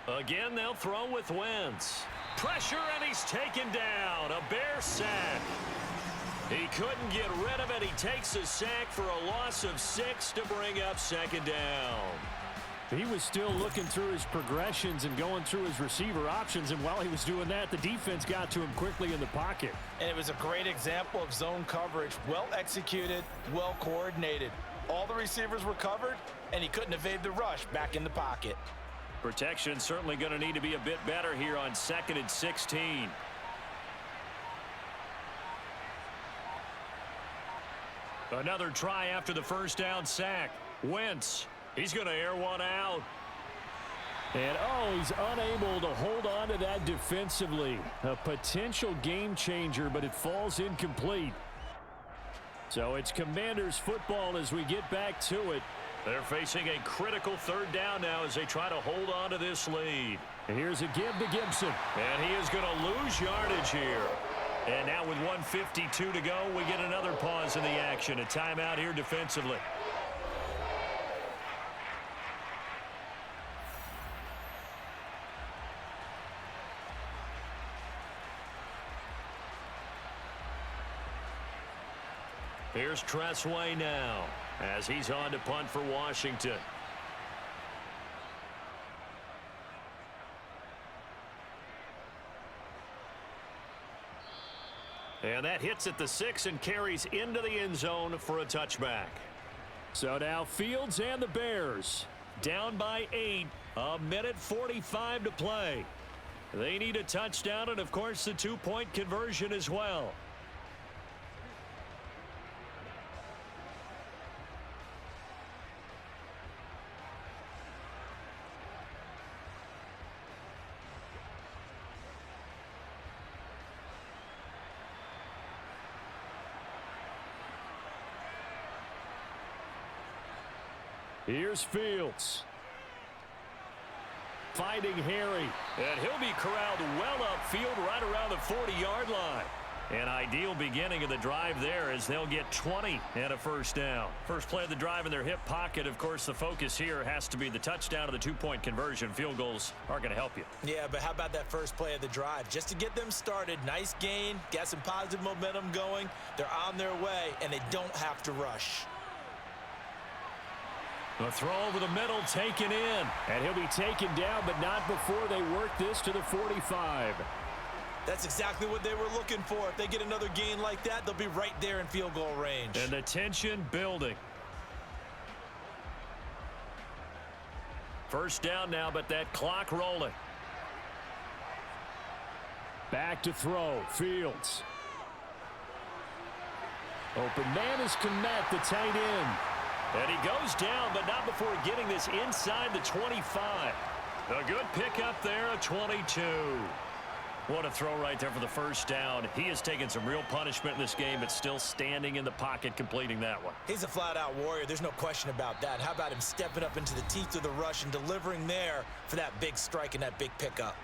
Again, they'll throw with Wentz. Pressure, and he's taken down. A Bear sack. He couldn't get rid of it. He takes a sack for a loss of 6 to bring up second down. He was still looking through his progressions and going through his receiver options, and while he was doing that, the defense got to him quickly in the pocket. And it was a great example of zone coverage. Well executed, well coordinated. All the receivers were covered, and he couldn't evade the rush back in the pocket. Protection certainly going to need to be a bit better here on 2nd and 16. Another try after the first down sack. Wentz, he's going to air one out. And, he's unable to hold on to that defensively. A potential game changer, but it falls incomplete. So it's Commanders football as we get back to it. They're facing a critical 3rd down now as they try to hold on to this lead. Here's a give to Gibson. And he is going to lose yardage here. And now with 1:52 to go, we get another pause in the action. A timeout here defensively. Here's Tressway now as he's on to punt for Washington. And that hits at the 6 and carries into the end zone for a touchback. So now Fields and the Bears down by 8, 1:45 to play. They need a touchdown and, of course, the 2-point conversion as well. Here's Fields. Finding Harry. And he'll be corralled well upfield right around the 40-yard line. An ideal beginning of the drive there as they'll get 20 and a first down. First play of the drive in their hip pocket. Of course, the focus here has to be the touchdown of the 2-point conversion. Field goals aren't going to help you. Yeah, but how about that first play of the drive? Just to get them started, nice gain, got some positive momentum going. They're on their way, and they don't have to rush. A throw over the middle, taken in. And he'll be taken down, but not before they work this to the 45. That's exactly what they were looking for. If they get another gain like that, they'll be right there in field goal range. And the tension building. First down now, but that clock rolling. Back to throw, Fields. Open man is Kmet, the tight end. And he goes down, but not before getting this inside the 25. A good pickup there, a 22. What a throw right there for the first down. He has taken some real punishment in this game, but still standing in the pocket, completing that one. He's a flat-out warrior. There's no question about that. How about him stepping up into the teeth of the rush and delivering there for that big strike and that big pickup?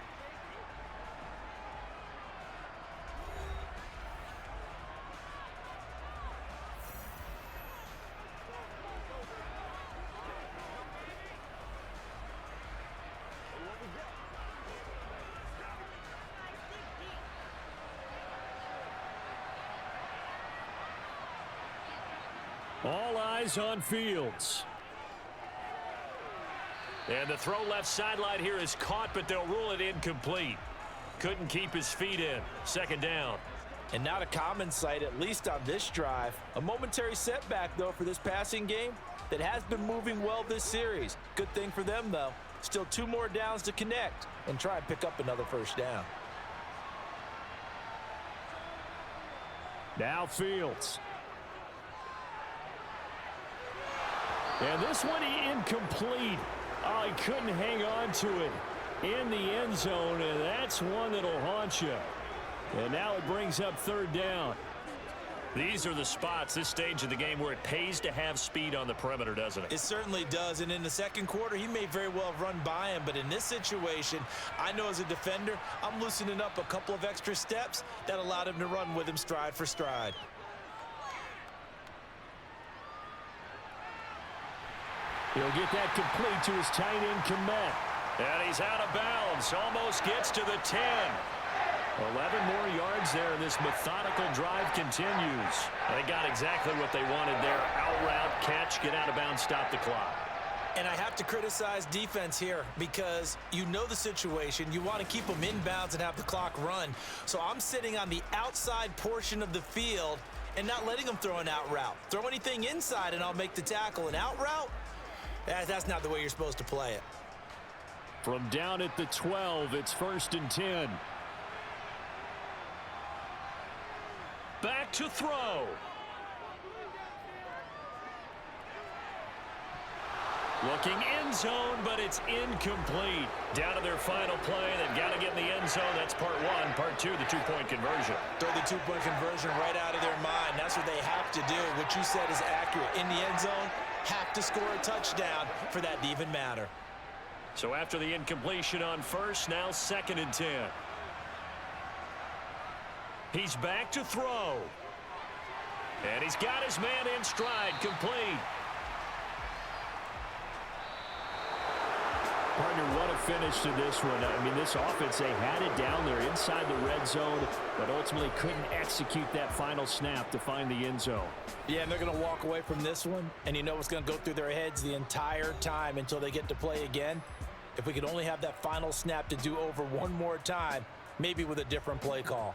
All eyes on Fields. And the throw left sideline here is caught, but they'll rule it incomplete. Couldn't keep his feet in. Second down. And not a common sight, at least on this drive. A momentary setback, though, for this passing game that has been moving well this series. Good thing for them, though. Still 2 more downs to connect and try and pick up another first down. Now Fields. And this one incomplete. Oh, he couldn't hang on to it in the end zone, and that's one that'll haunt you. And now it brings up third down. These are the spots, this stage of the game, where it pays to have speed on the perimeter, doesn't it? It certainly does, and in the second quarter, he may very well have run by him, but in this situation, I know as a defender, I'm loosening up a couple of extra steps that allowed him to run with him stride for stride. He'll get that complete to his tight end, Kmet. And he's out of bounds. Almost gets to the 10. 11 more yards there, and this methodical drive continues. They got exactly what they wanted there. Out route, catch, get out of bounds, stop the clock. And I have to criticize defense here because you know the situation. You want to keep them inbounds and have the clock run. So I'm sitting on the outside portion of the field and not letting them throw an out route. Throw anything inside and I'll make the tackle. An out route? That's not the way you're supposed to play it. From down at the 12, it's 1st and 10. Back to throw. Looking end zone, but it's incomplete. Down to their final play. They've got to get in the end zone. That's part one. Part two, the two-point conversion. Throw the two-point conversion right out of their mind. That's what they have to do. What you said is accurate. In the end zone, have to score a touchdown for that to even matter. So after the incompletion on first, now 2nd and 10. He's back to throw. And he's got his man in stride, complete. Partner, what a finish to this one. I mean, this offense, they had it down there inside the red zone, but ultimately couldn't execute that final snap to find the end zone. Yeah, and they're going to walk away from this one, and you know what's going to go through their heads the entire time until they get to play again. If we could only have that final snap to do over one more time, maybe with a different play call.